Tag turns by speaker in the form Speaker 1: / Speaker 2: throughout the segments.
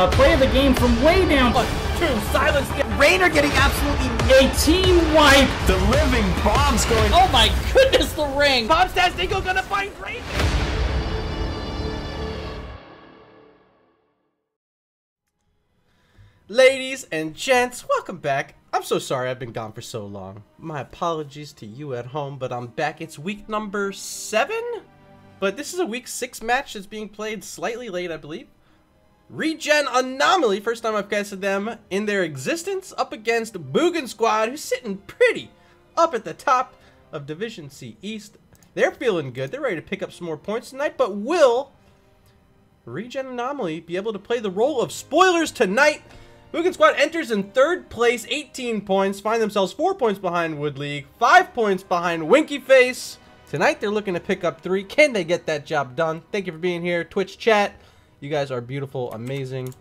Speaker 1: play of the game from way down.
Speaker 2: True, silence. Rainer getting absolutely
Speaker 1: A team wipe.
Speaker 3: The living bomb's going.
Speaker 2: Oh my goodness, the ring. Bombstastic gonna find Rainer. Ladies and gents, welcome back. I'm so sorry I've been gone for so long. My apologies to you at home, but I'm back. It's week number 7, but this is a week 6 match that's being played slightly late, I believe. ReGen Anomaly, first time I've casted them in their existence, up against Boogan squad, who's sitting pretty up at the top of Division C East. They're feeling good. They're ready to pick up some more points tonight, but will ReGen Anomaly be able to play the role of spoilers tonight? Boogan squad enters in 3rd place, 18 points, find themselves 4 points behind Wood League, 5 points behind Winky Face. Tonight they're looking to pick up 3. Can they get that job done? Thank you for being here, Twitch chat. You guys are beautiful, amazing.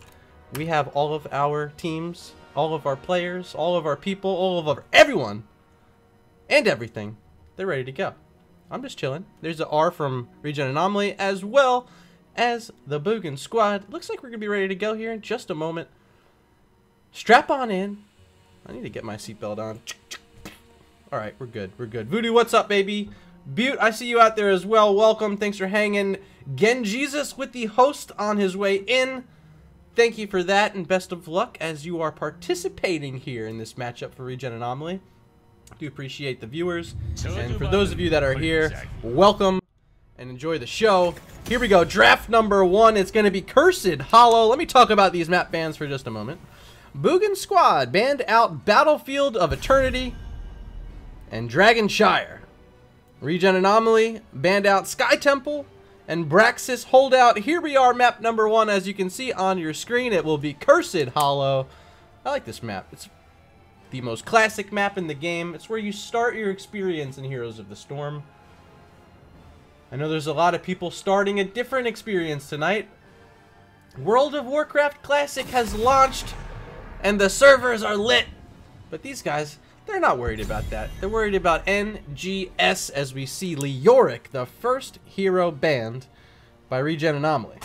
Speaker 2: We have all of our teams, all of our players, all of our people, all of our everyone, and everything. They're ready to go. I'm just chilling. There's the R from ReGen Anomaly, as well as the Boogan squad. Looks like we're going to be ready to go here in just a moment. Strap on in. I need to get my seatbelt on. Alright, we're good. We're good. Voodoo, what's up, baby? Butte, I see you out there as well. Welcome. Thanks for hanging. NGS with the host on his way in. Thank you for that, and best of luck as you are participating here in this matchup for ReGen Anomaly. I do appreciate the viewers. And for those of you that are here, welcome and enjoy the show. Here we go. Draft number 1. It's going to be Cursed Hollow. Let me talk about these map bans for just a moment. Boogan squad banned out Battlefield of Eternity and Dragonshire. ReGen Anomaly banned out Sky Temple and Braxis Holdout. Here we are, map number 1. As you can see on your screen, it will be Cursed Hollow. I like this map. It's the most classic map in the game. It's where you start your experience in Heroes of the Storm. I know there's a lot of people starting a different experience tonight. World of Warcraft Classic has launched and the servers are lit. But these guys, they're not worried about that. They're worried about NGS as we see Leoric, the first hero banned by ReGen Anomaly.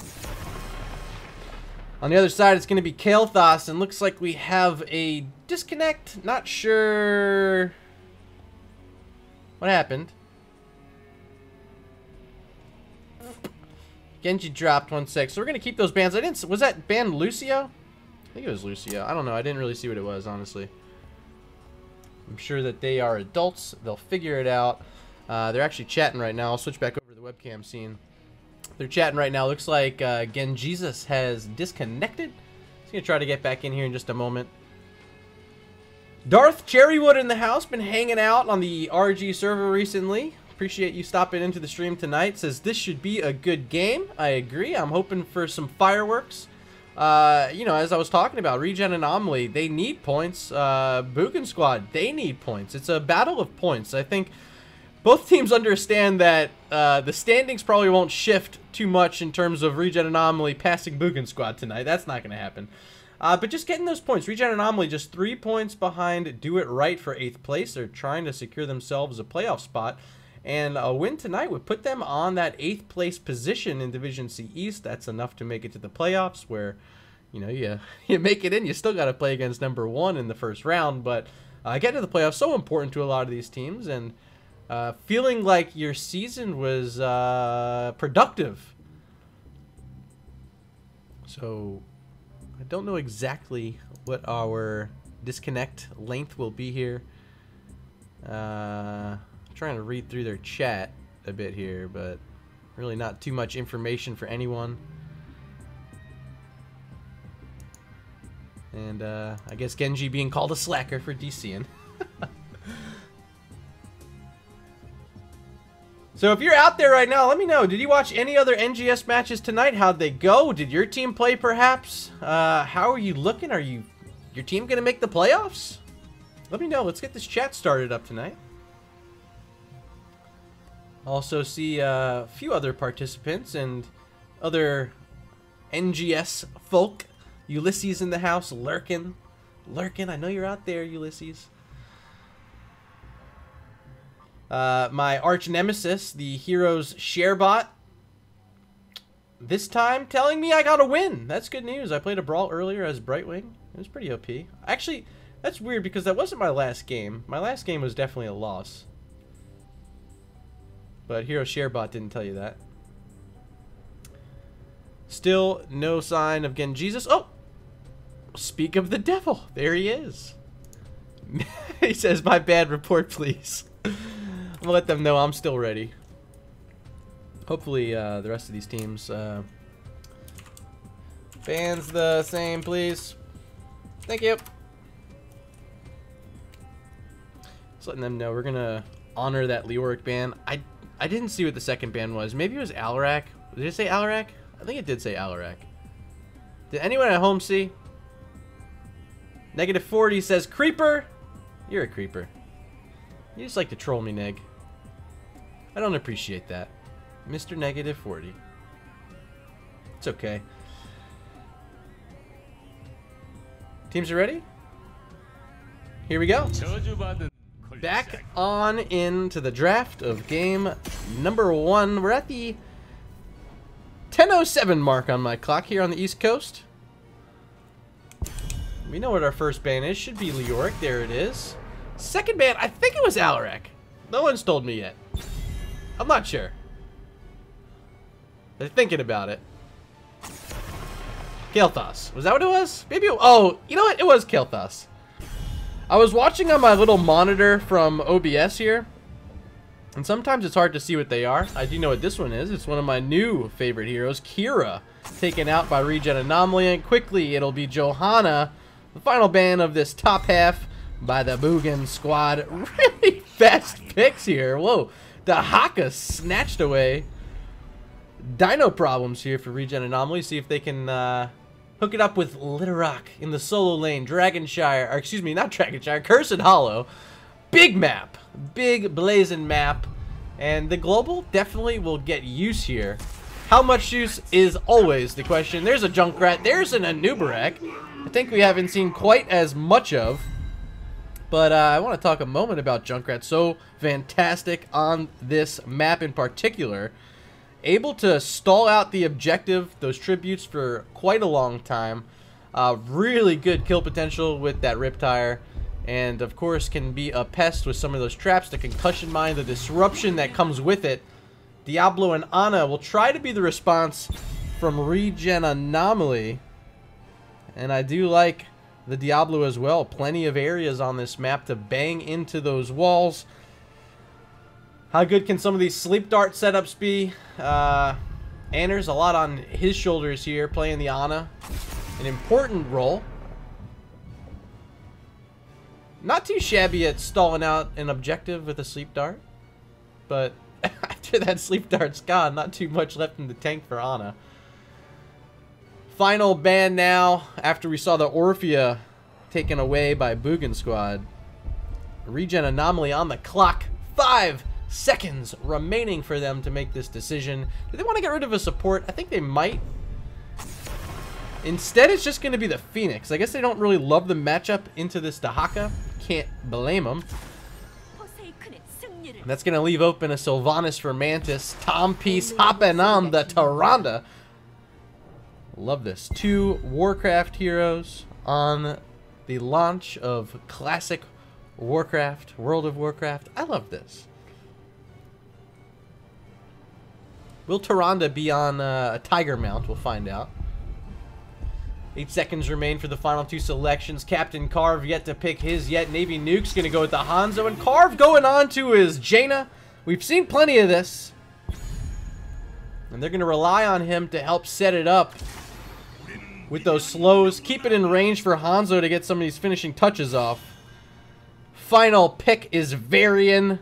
Speaker 2: On the other side, it's going to be Kael'thas, and looks like we have a disconnect. Not sure what happened. Genji dropped 1 sec, so we're going to keep those bans. Was that ban Lucio? I think it was Lucio. I don't know. I didn't really see what it was, honestly. I'm sure that they are adults. They'll figure it out. They're actually chatting right now. I'll switch back over to the webcam scene. They're chatting right now. Looks like Jesus has disconnected. He's going to try to get back in here in just a moment. Darth Cherrywood in the house. Been hanging out on the RG server recently. Appreciate you stopping into the stream tonight. Says this should be a good game. I agree. I'm hoping for some fireworks. You know, as I was talking about, ReGen Anomaly, they need points. Boogan squad, they need points. It's a battle of points. I think both teams understand that the standings probably won't shift too much in terms of ReGen Anomaly passing Boogan squad tonight. That's not going to happen. But just getting those points. ReGen Anomaly just 3 points behind Do It Right for 8th place. They're trying to secure themselves a playoff spot. And a win tonight would put them on that 8th place position in Division C East. That's enough to make it to the playoffs where, you know, you make it in. You still got to play against number 1 in the first round. But getting to the playoffs so important to a lot of these teams. And feeling like your season was productive. So I don't know exactly what our disconnect length will be here. Trying to read through their chat a bit here, but really not too much information for anyone. And I guess Genji being called a slacker for DCing. So if you're out there right now, let me know. Did you watch any other NGS matches tonight? How'd they go? Did your team play perhaps? How are you looking? Are your team gonna make the playoffs? Let me know. Let's get this chat started up tonight. Also see a few other participants and other NGS folk. Ulysses in the house, lurking. I know you're out there, Ulysses. My arch nemesis, the hero's sharebot, this time telling me I got a win. That's good news. I played a brawl earlier as Brightwing. It was pretty OP. Actually, that's weird because that wasn't my last game. My last game was definitely a loss. But Hero Sharebot didn't tell you that. Still no sign of Gen Jesus. Oh! Speak of the devil. There he is. He says, my bad, report please. I'm gonna let them know I'm still ready. Hopefully the rest of these teams bans the same, please. Thank you. Just letting them know we're gonna honor that Leoric ban. I didn't see what the second ban was. Maybe it was Alarak. Did it say Alarak? I think it did say Alarak. Did anyone at home see? -40 says Creeper. You're a creeper. You just like to troll me, Neg. I don't appreciate that. Mr. -40. It's okay. Teams are ready? Here we go. Back on into the draft of game number 1. We're at the 10:07 mark on my clock here on the East Coast. We know what our first ban is. Should be Leoric. There it is. Second ban, I think it was Alarak. No one's told me yet. I'm not sure. They're thinking about it. Kael'thas. Was that what it was? Maybe it, oh, you know what? It was Kael'thas. I was watching on my little monitor from OBS here, and sometimes it's hard to see what they are. I do know what this one is. It's one of my new favorite heroes, Kira, taken out by ReGen Anomaly, and quickly it'll be Johanna, the final ban of this top half by the Boogan squad. Really fast picks here. Whoa, Dahaka snatched away. Dino problems here for ReGen Anomaly. See if they can hook it up with Littlerock in the solo lane. Dragonshire, or excuse me, not Dragonshire, Cursed Hollow. Big map. Big blazing map. And the global definitely will get use here. How much use is always the question. There's a Junkrat. There's an Anubarak. I think we haven't seen quite as much of. But I want to talk a moment about Junkrat. So fantastic on this map in particular. Able to stall out the objective, those tributes, for quite a long time. Really good kill potential with that Riptire. And of course can be a pest with some of those traps, the concussion mine, the disruption that comes with it. Diablo and Ana will try to be the response from ReGen Anomaly. And I do like the Diablo as well. Plenty of areas on this map to bang into those walls. How good can some of these sleep dart setups be? Anders, a lot on his shoulders here, playing the Ana. An important role. Not too shabby at stalling out an objective with a sleep dart. But after that sleep dart's gone, not too much left in the tank for Ana. Final ban now, after we saw the Orphea taken away by Boogan squad. ReGen Anomaly on the clock. 5 seconds remaining for them to make this decision. Do they want to get rid of a support? I think they might. Instead, it's just going to be the Phoenix. I guess they don't really love the matchup into this Dahaka. Can't blame them. And that's going to leave open a Sylvanas for Mantis. Tom Peace hopping on the Tyrande. Love this. 2 Warcraft heroes on the launch of classic Warcraft, World of Warcraft. I love this. Will Tyrande be on a Tiger Mount? We'll find out. 8 seconds remain for the final 2 selections. Captain Carve yet to pick his yet. Navy Nuke's going to go with the Hanzo. And Carve going on to his Jaina. We've seen plenty of this. And they're going to rely on him to help set it up with those slows. Keep it in range for Hanzo to get some of these finishing touches off. Final pick is Varian.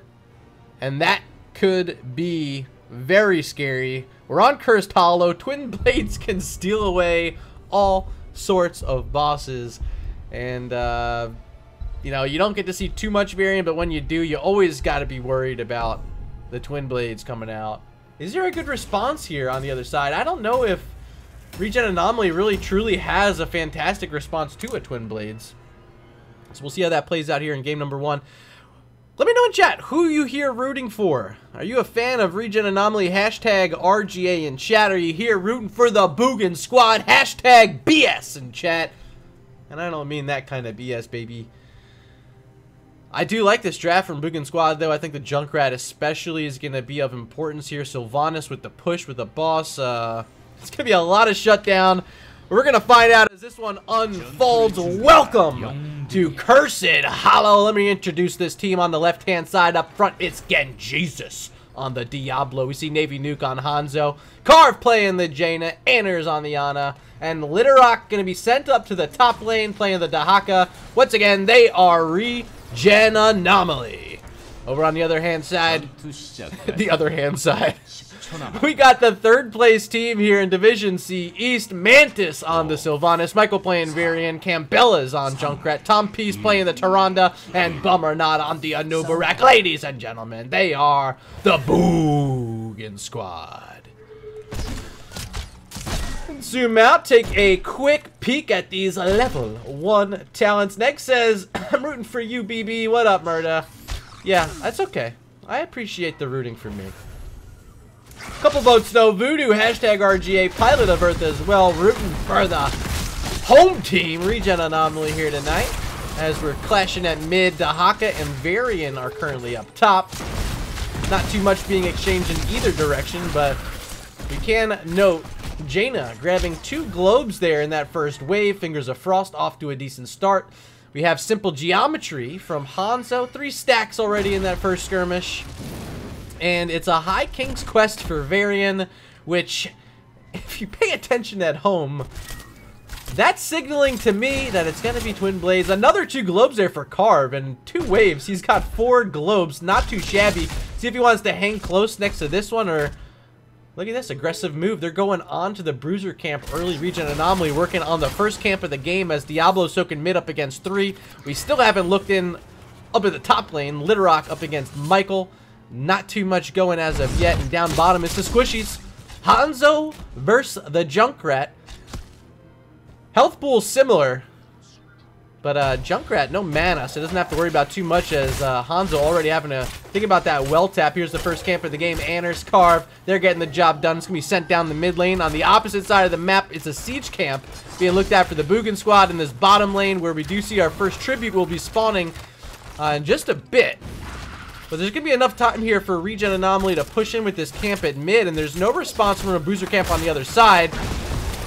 Speaker 2: And that could be very scary. We're on Cursed Hollow. Twin Blades can steal away all sorts of bosses. And, you know, you don't get to see too much Varian, but when you do, you always got to be worried about the Twin Blades coming out. Is there a good response here on the other side? I don't know if ReGen Anomaly really truly has a fantastic response to a Twin Blades. So we'll see how that plays out here in game number 1. Let me know in chat who you here rooting for. Are you a fan of ReGen Anomaly? Hashtag RGA in chat. Are you here rooting for the Boogan squad? Hashtag BS in chat. And I don't mean that kind of BS, baby. I do like this draft from Boogan squad, though. I think the Junkrat especially is going to be of importance here. Sylvanas with the push with the boss. It's going to be a lot of shutdown. We're going to find out as this one unfolds. Welcome to Cursed Hollow. Let me introduce this team on the left-hand side. Up front, it's Jesus on the Diablo. We see Navy Nuke on Hanzo. Carve playing the Jaina. Anners on the Ana. And Litterrock going to be sent up to the top lane playing the Dahaka. Once again, they are ReGen Anomaly. Over on the other hand side, we got the third place team here in Division C East. Mantis on the Sylvanas, Michael playing Varian, Cambella's on Junkrat, Tom Peace playing the Tyrande, and Bummer not on the Anubarak. Ladies and gentlemen, they are the Boogan squad. Zoom out, take a quick peek at these level 1 talents. Next says, I'm rooting for you, BB. What up, Murda? Yeah, that's okay. I appreciate the rooting for me. Couple votes though. Voodoo, hashtag RGA, Pilot of Earth as well, rooting for the home team. ReGen Anomaly here tonight as we're clashing at mid. Dahaka and Varian are currently up top. Not too much being exchanged in either direction, but we can note Jaina grabbing 2 globes there in that first wave. Fingers of Frost off to a decent start. We have Simple Geometry from Hanzo. 3 stacks already in that first skirmish. And it's a High King's Quest for Varian, which, if you pay attention at home, that's signaling to me that it's going to be Twin Blades. Another 2 globes there for Carve, and 2 waves. He's got 4 globes, not too shabby. See if he wants to hang close next to this one, or... Look at this aggressive move. They're going on to the Bruiser camp early. ReGen Anomaly working on the first camp of the game as Diablo soaking mid up against 3. We still haven't looked in up at the top lane. Litterrock up against Michael. Not too much going as of yet. And down bottom is the Squishies. Hanzo versus the Junkrat. Health pool similar. But Junkrat, no mana, so doesn't have to worry about too much as Hanzo already having to think about that well tap. Here's the first camp of the game. Anners, Carve, they're getting the job done. It's going to be sent down the mid lane. On the opposite side of the map, it's a siege camp being looked at for the Boogan squad in this bottom lane where we do see our first tribute will be spawning in just a bit. But there's going to be enough time here for ReGen Anomaly to push in with this camp at mid, and there's no response from a Bruiser camp on the other side.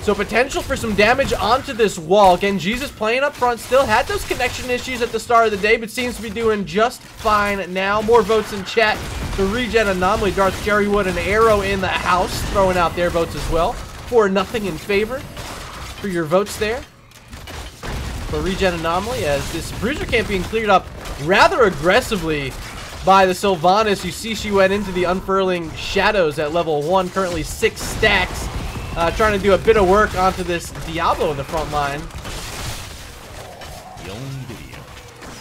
Speaker 2: So potential for some damage onto this wall. Again, Jesus playing up front still had those connection issues at the start of the day, but seems to be doing just fine now. More votes in chat. The ReGen Anomaly, Darth Jerrywood, an arrow in the house, throwing out their votes as well. 4-0 in favor for your votes there for ReGen Anomaly, as this Bruiser camp being cleared up rather aggressively by the Sylvanas. You see she went into the Unfurling Shadows at level 1, currently 6 stacks. Trying to do a bit of work onto this Diablo in the front line.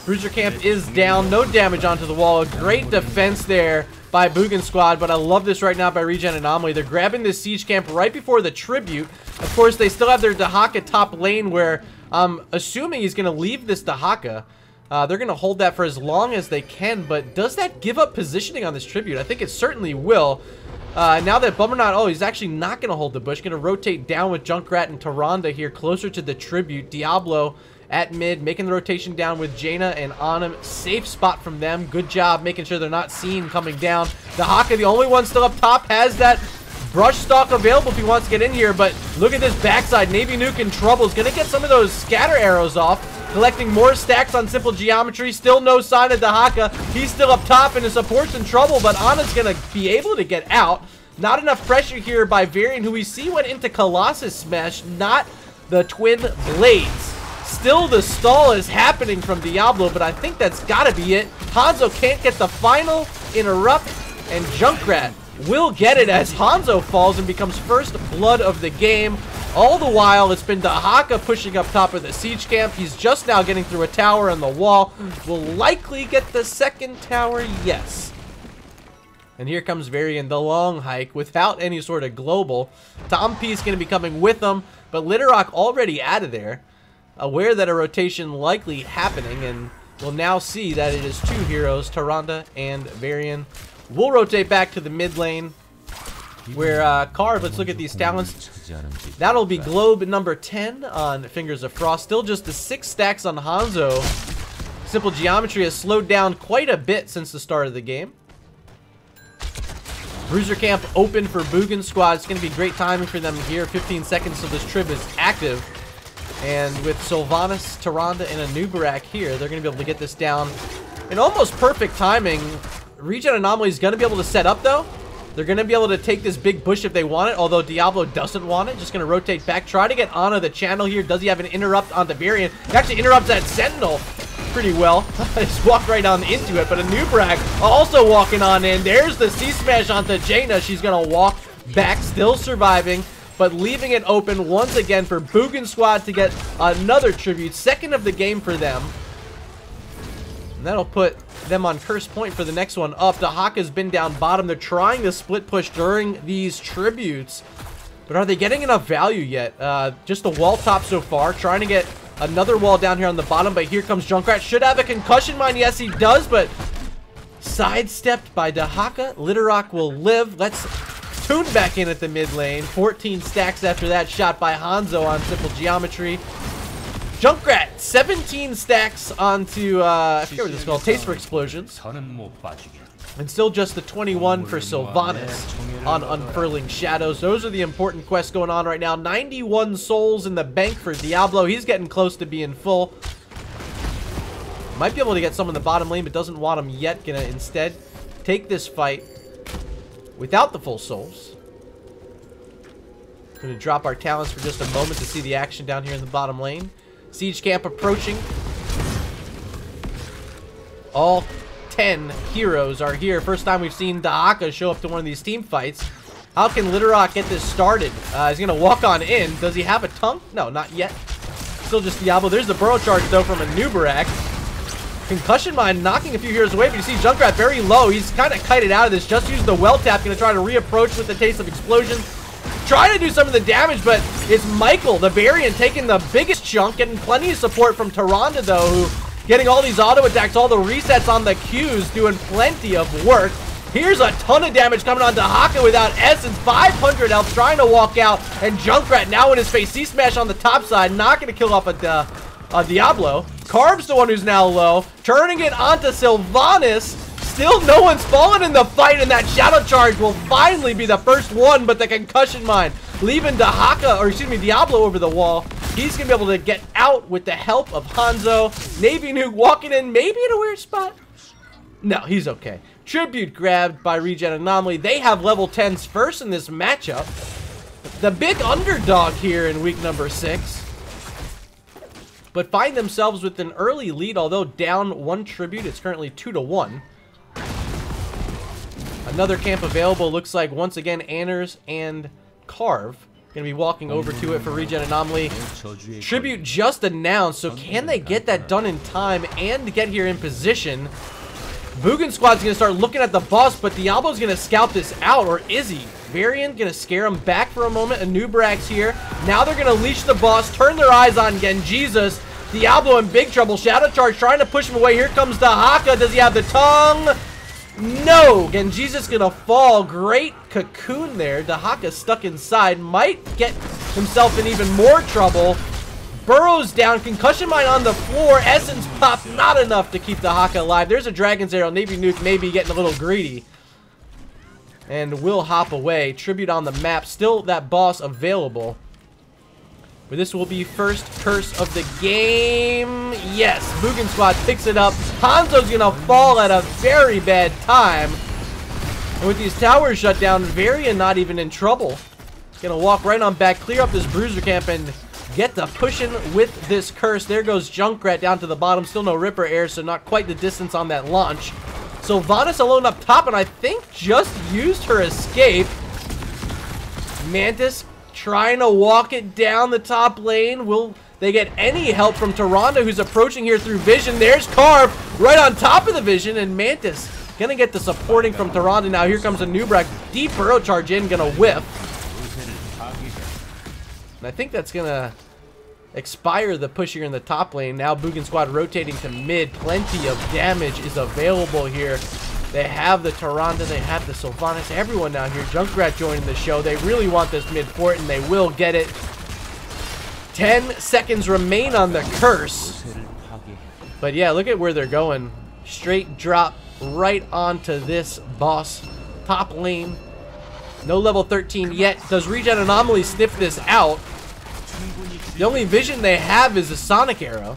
Speaker 2: Bruiser camp is down. No damage onto the wall. A great defense there by Boogan squad, but I love this right now by ReGen Anomaly. They're grabbing this siege camp right before the tribute. Of course, they still have their Dahaka top lane where I'm assuming he's going to leave this Dahaka. They're going to hold that for as long as they can, but does that give up positioning on this tribute? I think it certainly will. Now that Bummernot, he's actually not going to hold the bush. Going to rotate down with Junkrat and Tyrande here closer to the tribute. Diablo at mid, making the rotation down with Jaina and Anam. Safe spot from them. Good job making sure they're not seen coming down. Dahaka, the only one still up top, has that brush stalk available if he wants to get in here, but look at this backside. Navy Nuke in trouble. Is going to get some of those scatter arrows off. Collecting more stacks on Simple Geometry. Still no sign of Dahaka. He's still up top and his support's in trouble, but Ana's going to be able to get out. Not enough pressure here by Varian, who we see went into Colossus Smash, not the Twin Blades. Still the stall is happening from Diablo, but I think that's got to be it. Hanzo can't get the final interrupt, and Junkrat will get it as Hanzo falls and becomes first blood of the game. All the while, it's been Dahaka pushing up top of the siege camp. He's just now getting through a tower on the wall. Will likely get the second tower, yes. And here comes Varian, the long hike, without any sort of global. Tom P is going to be coming with him, but Litterrock already out of there. Aware that a rotation likely happening, and we'll now see that it is 2 heroes, Tyrande and Varian. We'll rotate back to the mid lane, where Carve, let's look at these talents. That'll be Globe number 10 on Fingers of Frost. Still just the 6 stacks on Hanzo. Simple Geometry has slowed down quite a bit since the start of the game. Bruiser Camp open for Boogan squad. It's going to be great timing for them here. 15 seconds till this trib is active. And with Sylvanas, Tyrande, and a Nubarak here, they're going to be able to get this down in almost perfect timing. ReGen Anomaly is going to be able to set up, though. They're going to be able to take this big bush if they want it, although Diablo doesn't want it. Just going to rotate back. Try to get onto the channel here. Does he have an interrupt onto Varian? He actually interrupts that Sentinel pretty well. Just walked right on into it, but a Nubarak also walking on in. There's the C-Smash onto Jaina. She's going to walk back, still surviving, but leaving it open once again for Boogan squad to get another tribute. Second of the game for them. And that'll put them on curse point for the next one up. Dahaka's been down bottom. They're trying to split push during these tributes, but are they getting enough value yet? Just a wall top so far. Trying to get another wall down here on the bottom, but here comes Junkrat. Should have a concussion mine. Yes, he does, but sidestepped by Dahaka. Littlerock will live. Let's tune back in at the mid lane. 14 stacks after that shot by Hanzo on Simple Geometry. Junkrat, 17 stacks onto, I forget what this is called, Taste for Explosions. And still just the 21 for Sylvanas on Unfurling Shadows. Those are the important quests going on right now. 91 souls in the bank for Diablo. He's getting close to being full. Might be able to get some in the bottom lane, but doesn't want them yet. Gonna instead take this fight without the full souls. Gonna drop our talents for just a moment to see the action down here in the bottom lane. Siege camp approaching. All 10 heroes are here. First time we've seen Dahaka show up to one of these team fights. How can Littlerock get this started? He's going to walk on in. Does he have a tongue? No, not yet. Still just Diablo. There's the burrow charge, though, from a Nubarak. Concussion Mine knocking a few heroes away, but you see Junkrat very low. He's kind of kited out of this. Just used the well tap. Going to try to reapproach with the Taste of Explosion. Trying to do some of the damage, but it's Michael, the Variant, taking the biggest chunk, getting plenty of support from Tyrande, though, who getting all these auto attacks, all the resets on the Qs, doing plenty of work. Here's a ton of damage coming on Dahaka without Essence, 500 health, trying to walk out, and Junkrat now in his face. C-Smash on the top side, not going to kill off a Diablo. Carve's the one who's now low, turning it onto Sylvanas. Still no one's fallen in the fight, and that Shadow Charge will finally be the first one, but the Concussion Mine leaving Dahaka, or excuse me, Diablo over the wall. He's going to be able to get out with the help of Hanzo. Navy Nuke walking in, maybe in a weird spot. No, he's okay. Tribute grabbed by ReGen Anomaly. They have level 10s first in this matchup. The big underdog here in week number 6. But find themselves with an early lead, although down 1 tribute. It's currently 2-1. Another camp available. Looks like, once again, Anners and Carve. Going to be walking over to it for ReGen Anomaly. Tribute just announced, so can they get that done in time and get here in position? Boogan squad's going to start looking at the boss, but Diablo's going to scout this out, or is he? Varian going to scare him back for a moment. A Nubarak's here. Now they're going to leash the boss, turn their eyes on Genjisus. Diablo in big trouble. Shadow Charge trying to push him away. Here comes Dahaka. Does he have the tongue? No! Genjisus gonna fall. Great cocoon there. Dahaka stuck inside. Might get himself in even more trouble. Burrows down. Concussion Mine on the floor. Essence pop. Not enough to keep Dahaka alive. There's a Dragon's Arrow. Navy Nuke maybe getting a little greedy. And will hop away. Tribute on the map. Still that boss available. But this will be first curse of the game. Yes, Boogan squad picks it up. Hanzo's gonna fall at a very bad time. And with these towers shut down, Varian not even in trouble. Gonna walk right on back, clear up this Bruiser camp, and get the pushing with this curse. There goes Junkrat down to the bottom. Still no Ripper Air, so not quite the distance on that launch. Sylvanas alone up top, and I think just used her escape. Mantis trying to walk it down the top lane. Will they get any help from Tyrande, who's approaching here through Vision? There's Carve right on top of the Vision, and Mantis gonna get the supporting from Tyrande. Now here comes a Nubarak. Deep burrow charge in, gonna whiff. And I think that's gonna expire the push here in the top lane. Now Boogan Squad rotating to mid. Plenty of damage is available here. They have the Tyrande, they have the Sylvanas, everyone now here. Junkrat joining the show. They really want this mid fort, and they will get it. 10 seconds remain on the curse. But yeah, look at where they're going. Straight drop right onto this boss. Top lane. No level 13 yet. Does ReGen Anomaly sniff this out? The only vision they have is a Sonic Arrow.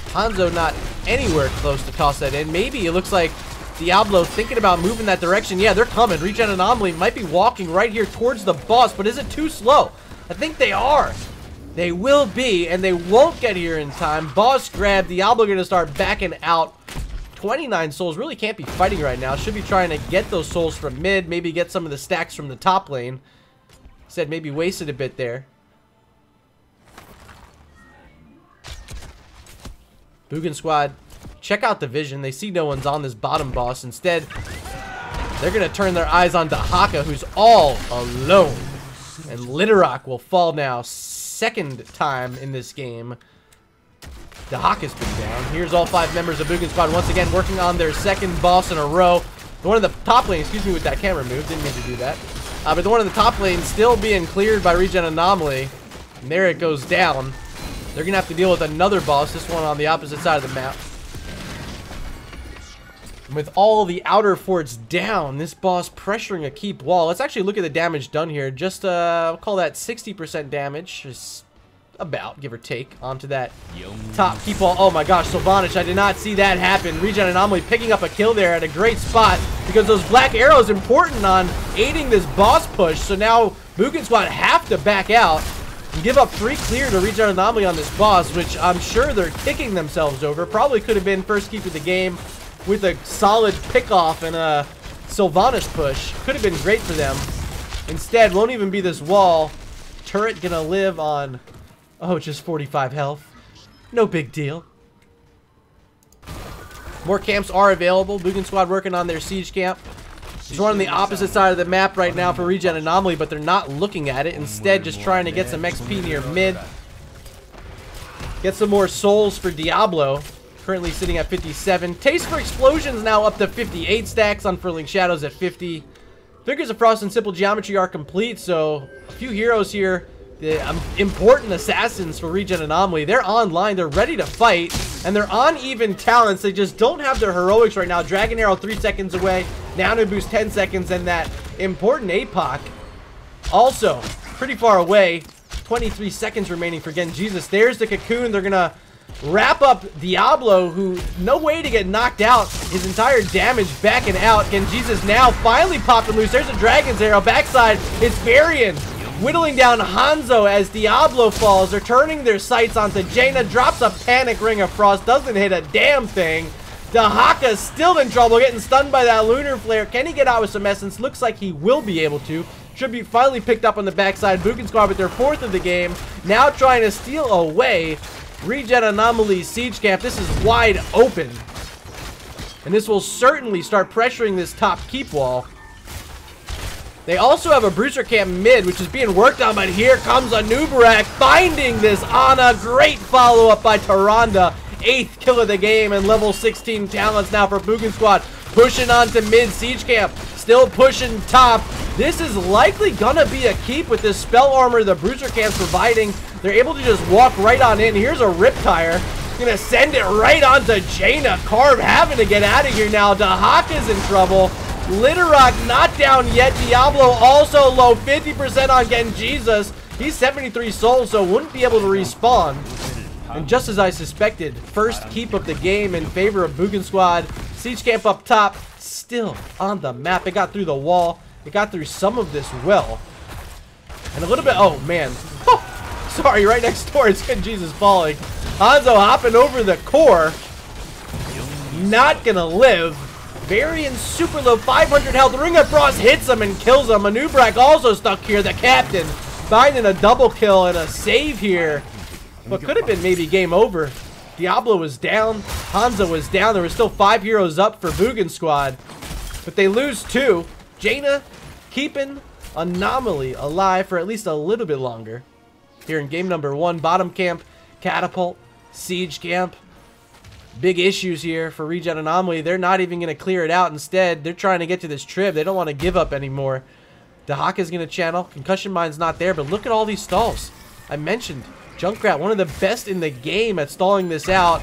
Speaker 2: Hanzo not anywhere close to toss that in. Maybe it looks like Diablo thinking about moving that direction. Yeah, they're coming. ReGen Anomaly might be walking right here towards the boss, but is it too slow? I think they are. They will be, and they won't get here in time. Boss grab. Diablo going to start backing out. 29 souls. Really can't be fighting right now. Should be trying to get those souls from mid. Maybe get some of the stacks from the top lane. Said maybe wasted a bit there. Boogan Squad, check out the vision. They see no one's on this bottom boss. Instead, they're going to turn their eyes on Dahaka, who's all alone. And Littlerock will fall now. Second time in this game. Dahaka's been down. Here's all 5 members of Boogan Squad once again working on their second boss in a row. The one in the top lane, excuse me with that camera move, didn't mean to do that. But the one in the top lane still being cleared by ReGen Anomaly. And there it goes down. They're going to have to deal with another boss, this one on the opposite side of the map. And with all the outer forts down, this boss pressuring a keep wall. Let's actually look at the damage done here. Just, I'll call that 60% damage. Just about, give or take, onto that top keep wall. Oh my gosh, Sylvanas, I did not see that happen. ReGen Anomaly picking up a kill there at a great spot because those black arrows important on aiding this boss push. So now Boogan Squad have to back out and give up 3 clear to ReGen Anomaly on this boss, which I'm sure they're kicking themselves over. Probably could have been first keep of the game with a solid pick-off and a Sylvanas push. Could have been great for them. Instead, won't even be this wall. Turret gonna live on, oh, just 45 health. No big deal. More camps are available. Boogan Squad working on their siege camp. There's one on the opposite side of the map right now for ReGen Anomaly, but they're not looking at it. Instead, just trying to get some XP near mid. Get some more souls for Diablo. Currently sitting at 57. Taste for Explosions now up to 58 stacks. Unfurling Shadows at 50. Figures of Frost and Simple Geometry are complete, so a few heroes here. The important assassins for ReGen Anomaly. They're online, they're ready to fight, and they're on even talents. They just don't have their heroics right now. Dragon Arrow 3 seconds away, Nano Boost 10 seconds, and that important APOC also pretty far away. 23 seconds remaining for Gen Jesus. There's the Cocoon. They're gonna wrap up Diablo, who no way to get knocked out. His entire damage backing out. Gen Jesus now finally popping loose. There's a Dragon's Arrow. Backside, it's Varian whittling down Hanzo as Diablo falls. They're turning their sights onto Jaina. Drops a Panic Ring of Frost. Doesn't hit a damn thing. Dahaka's still in trouble, getting stunned by that Lunar Flare. Can he get out with some essence? Looks like he will be able to. Tribute finally picked up on the backside. Boogan Squad with their 4th of the game. Now trying to steal away ReGen Anomaly's siege camp. This is wide open. And this will certainly start pressuring this top keep wall. They also have a Bruiser camp mid, which is being worked on, but here comes a Nubarak finding this Ana. Great follow-up by Tyrande. 8th kill of the game and level 16 talents now for Boogan Squad. Pushing on to mid siege camp. Still pushing top. This is likely gonna be a keep with this spell armor the Bruiser camp's providing. They're able to just walk right on in. Here's a Riptire. Gonna send it right onto Jaina. Carve having to get out of here now. Dahaka's in trouble. Littlerock not down yet. Diablo also low. 50% on Gen Jesus. He's 73 souls, so wouldn't be able to respawn. And just as I suspected, first keep of the game in favor of Boogan Squad. Siege camp up top, still on the map. It got through the wall. It got through some of this well. And a little bit, oh man. Oh, sorry, right next door, it's Gen Jesus falling. Hanzo hopping over the core. Not gonna live. Varian super low, 500 health. Ring of Frost hits him and kills him. Manubrak also stuck here. The captain finding a double kill and a save here. But could have been maybe game over. Diablo was down. Hanzo was down. There were still 5 heroes up for Boogan Squad. But they lose 2. Jaina keeping Anomaly alive for at least a little bit longer. here in game number 1. Bottom camp, catapult, siege camp. Big issues here for ReGen Anomaly. They're not even going to clear it out. Instead, they're trying to get to this trib. They don't want to give up anymore. Dahaka's going to channel. Concussion Mine's not there, but look at all these stalls. I mentioned Junkrat, one of the best in the game at stalling this out.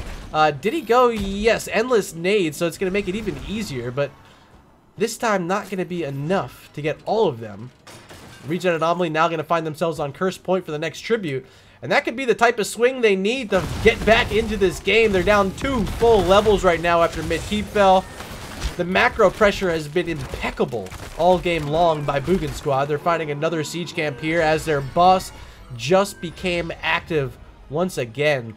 Speaker 2: Did he go? Yes, endless nades, so it's going to make it even easier, but this time not going to be enough to get all of them. ReGen Anomaly now going to find themselves on curse point for the next tribute, and that could be the type of swing they need to get back into this game. They're down 2 full levels right now after mid-keep fell. The macro pressure has been impeccable all game long by Boogan squad. They're finding another siege camp here as their boss just became active once again.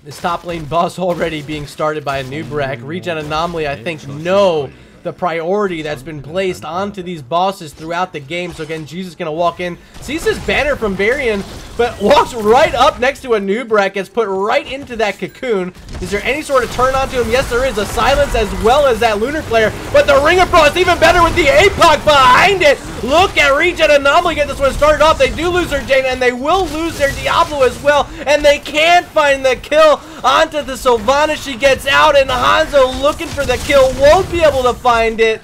Speaker 2: This top lane boss already being started by a Nubrak. ReGen Anomaly, I think, know the priority that's been placed onto these bosses throughout the game. So again, Jesus gonna walk in, sees his banner from Varian, but walks right up next to a Nubrak, gets put right into that cocoon. Is there any sort of turn onto him? Yes, there is. A silence as well as that Lunar Flare, but the Ring of Frost even better with the APOC behind it. Look at ReGen Anomaly get this one started off. They do lose their Jaina, and they will lose their Diablo as well, and they can't find the kill onto the Sylvana. She gets out, and Hanzo looking for the kill, won't be able to find it.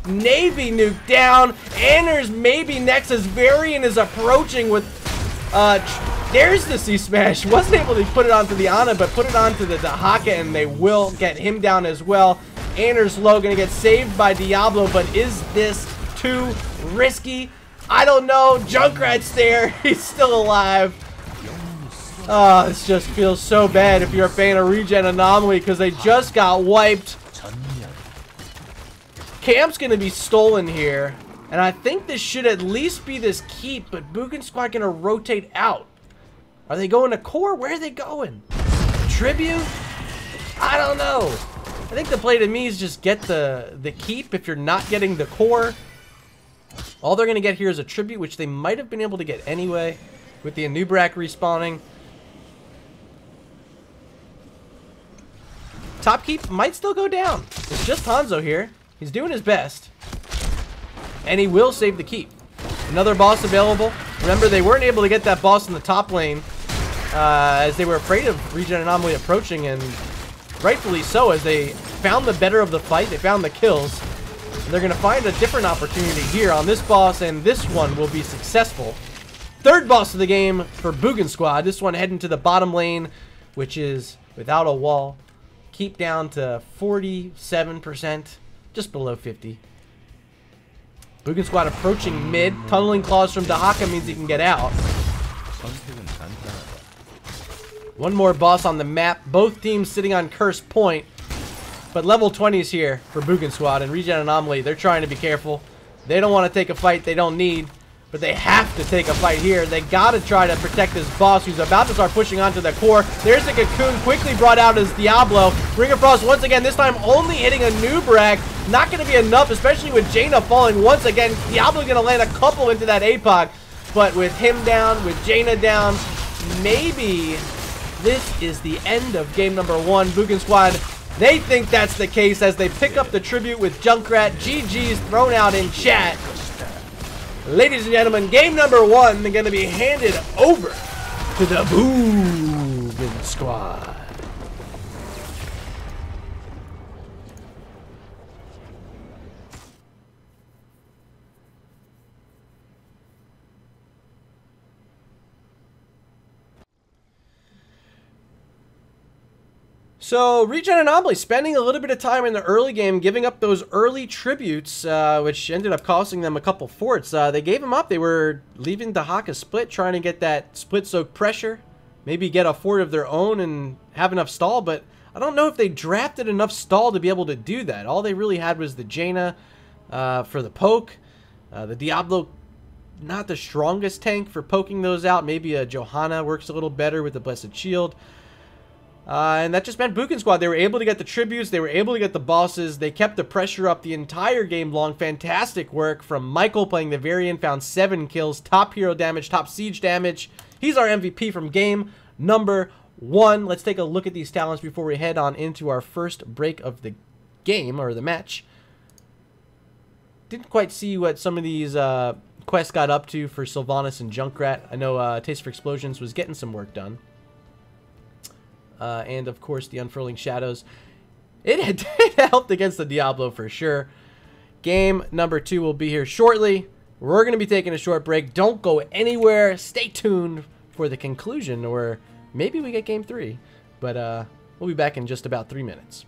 Speaker 2: Navy nuke down. Anders maybe next as Varian is approaching with there's the C-Smash. Wasn't able to put it onto the Ana, but put it onto the Dahaka, and they will get him down as well. Anders low, gonna get saved by Diablo, but is this too risky? I don't know. Junkrat's there. He's still alive. Oh, this just feels so bad if you're a fan of ReGen Anomaly, because they just got wiped. Camp's gonna be stolen here, and I think this should at least be this keep, but Boogan squad gonna rotate out. Are they going to core? Where are they going? Tribute? I don't know. I think the play to me is just get the keep if you're not getting the core. All they're gonna get here is a tribute, which they might have been able to get anyway with the Anubrak respawning. Top keep might still go down. It's just Hanzo here. He's doing his best. And he will save the keep. Another boss available. Remember, they weren't able to get that boss in the top lane as they were afraid of ReGen Anomaly approaching, and rightfully so, as they found the better of the fight. They found the kills. And they're going to find a different opportunity here on this boss, and this one will be successful. Third boss of the game for Boogan squad. This one heading to the bottom lane, which is without a wall. Keep down to 47%. Just below 50. Boogan squad approaching mid. Tunneling claws from Dahaka means he can get out. One more boss on the map. Both teams sitting on curse point. But level 20 is here for Boogan squad, and ReGen Anomaly, they're trying to be careful. They don't want to take a fight they don't need, but they have to take a fight here. They got to try to protect this boss who's about to start pushing onto the core. There's the cocoon, quickly brought out as Diablo. Ring of Frost once again, this time only hitting a Nubrak. Not going to be enough, especially with Jaina falling once again. Diablo going to land a couple into that APOC, but with him down, with Jaina down, maybe this is the end of game number 1. Boogan squad, they think that's the case as they pick up the tribute with Junkrat. GG's thrown out in chat. Ladies and gentlemen, game number 1 is going to be handed over to the Boogan squad. So, ReGen Anomaly spending a little bit of time in the early game, giving up those early tributes, which ended up costing them a couple forts. They gave them up. They were leaving Dahaka split, trying to get that split soak pressure, maybe get a fort of their own and have enough stall, but I don't know if they drafted enough stall to be able to do that. All they really had was the Jaina for the poke. The Diablo, not the strongest tank for poking those out. Maybe a Johanna works a little better with the Blessed Shield. And that just meant Boogan squad, they were able to get the tributes, they were able to get the bosses, they kept the pressure up the entire game long. Fantastic work from Michael playing the Varian, found 7 kills, top hero damage, top siege damage. He's our MVP from game number 1. Let's take a look at these talents before we head on into our first break of the game, or the match. Didn't quite see what some of these quest got up to for Sylvanas and Junkrat. I know Taste for Explosions was getting some work done. And, of course, the Unfurling Shadows. It helped against the Diablo for sure. Game number 2 will be here shortly. We're going to be taking a short break. Don't go anywhere. Stay tuned for the conclusion, or maybe we get game 3. But we'll be back in just about 3 minutes.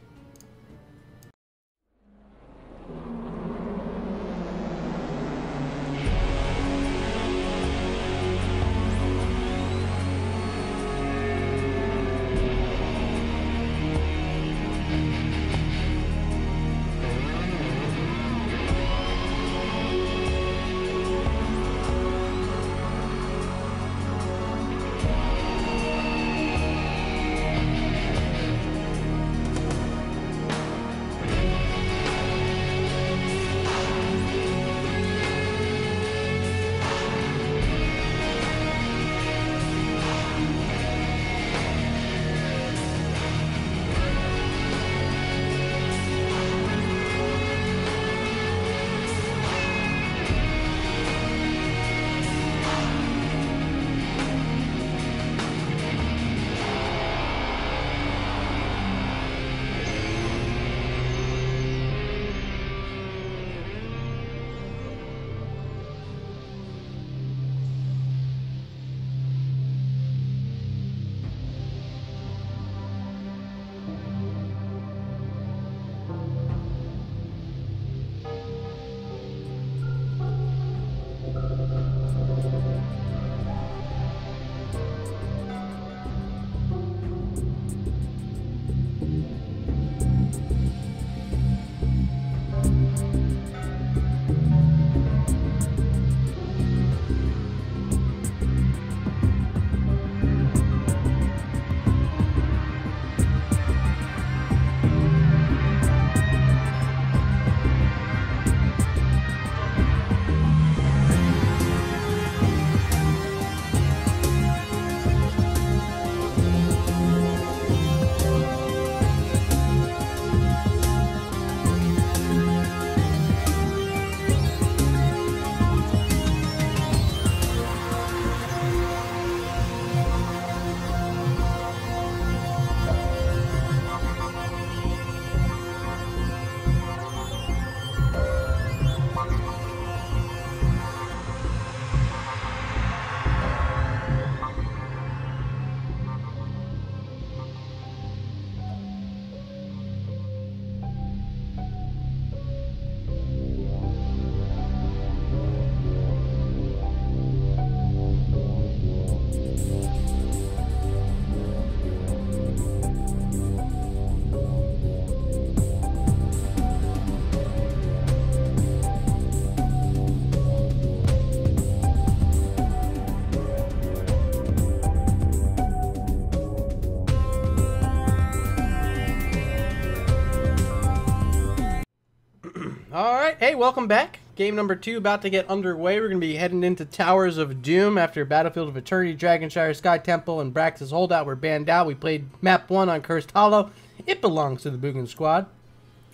Speaker 2: Alright, hey, welcome back. Game number 2 about to get underway. We're going to be heading into Towers of Doom after Battlefield of Eternity, Dragonshire, Sky Temple, and Brax's Holdout were banned out. We played Map 1 on Cursed Hollow. It belongs to the Boogan squad.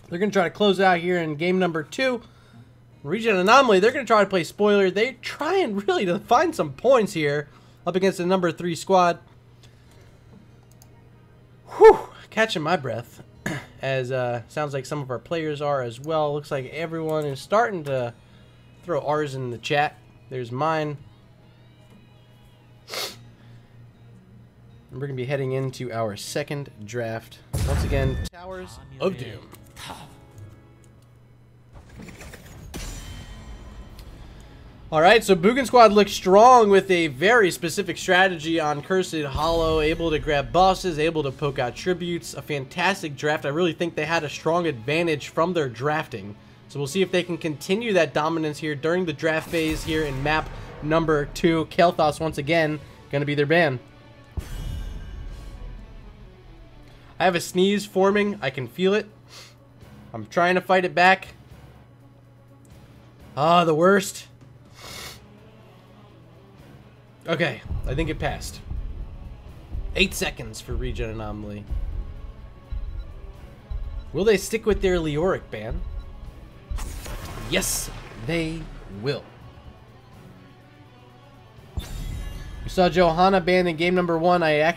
Speaker 2: They're going to try to close out here in game number 2. ReGen Anomaly, they're going to try to play spoiler. They're trying really to find some points here up against the number 3 squad. Whew, catching my breath. As sounds like some of our players are as well. Looks like everyone is starting to throw R's in the chat. There's mine. And we're going to be heading into our second draft. Once again, Towers of Doom. Alright, so Boogan Squad looks strong with a very specific strategy on Cursed Hollow, able to grab bosses, able to poke out tributes. A fantastic draft. I really think they had a strong advantage from their drafting. So we'll see if they can continue that dominance here during the draft phase here in map number 2. Kael'thas once again going to be their ban. I have a sneeze forming. I can feel it. I'm trying to fight it back. Ah, the worst. Okay, I think it passed. 8 seconds for ReGen Anomaly. Will they stick with their Leoric ban? Yes, they will. Saw Johanna banned in game number 1. I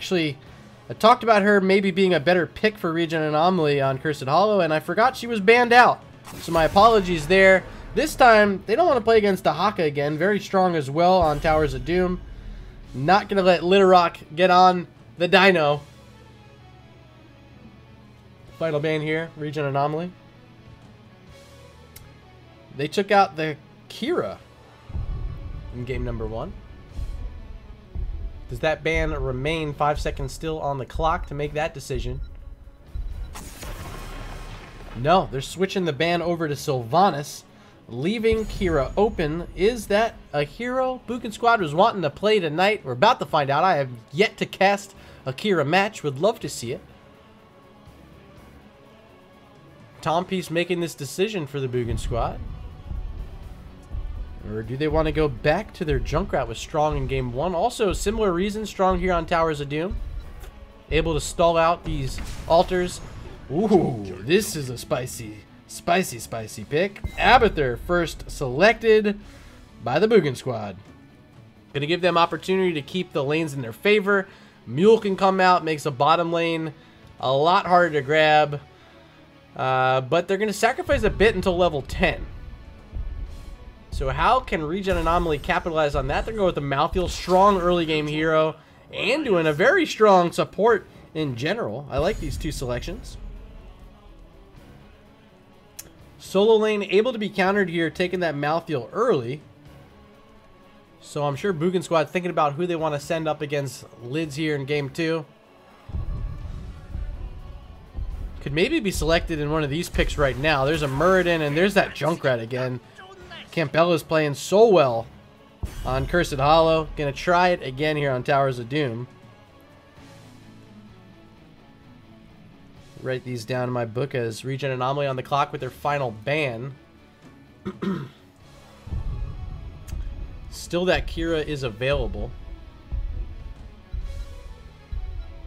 Speaker 2: talked about her maybe being a better pick for ReGen Anomaly on Cursed Hollow, and I forgot she was banned out. So my apologies there. This time, they don't want to play against Dahaka again. Very strong as well on Towers of Doom. Not going to let Littlerock get on the Dino. Final ban here, ReGen Anomaly. They took out the Kira in game number 1. Does that ban remain? 5 seconds still on the clock to make that decision. No, they're switching the ban over to Sylvanas, leaving Kira open. Is that a hero Boogan Squad was wanting to play tonight? We're about to find out. I have yet to cast a Kira match. Would love to see it. Tom Peace making this decision for the Boogan Squad. Or do they want to go back to their Junkrat with Strong in game 1? Also, similar reason, Strong here on Towers of Doom. Able to stall out these altars. Ooh, this is a spicy pick. Abathur first selected by the Boogan Squad. Gonna give them opportunity to keep the lanes in their favor. Mule can come out, makes a bottom lane a lot harder to grab. But they're gonna sacrifice a bit until level 10. So how can ReGen Anomaly capitalize on that? They're going with the Malthael, strong early game hero, and doing a very strong support in general. I like these two selections. Solo lane able to be countered here, taking that Malthael early. So I'm sure Boogan Squad thinking about who they want to send up against Lids here in game 2. Could maybe be selected in one of these picks right now. There's a Muradin, and there's that Junkrat again. Campella's playing so well on Cursed Hollow. Gonna try it again here on Towers of Doom. Write these down in my book as ReGen Anomaly on the clock with their final ban. Still that Kira is available.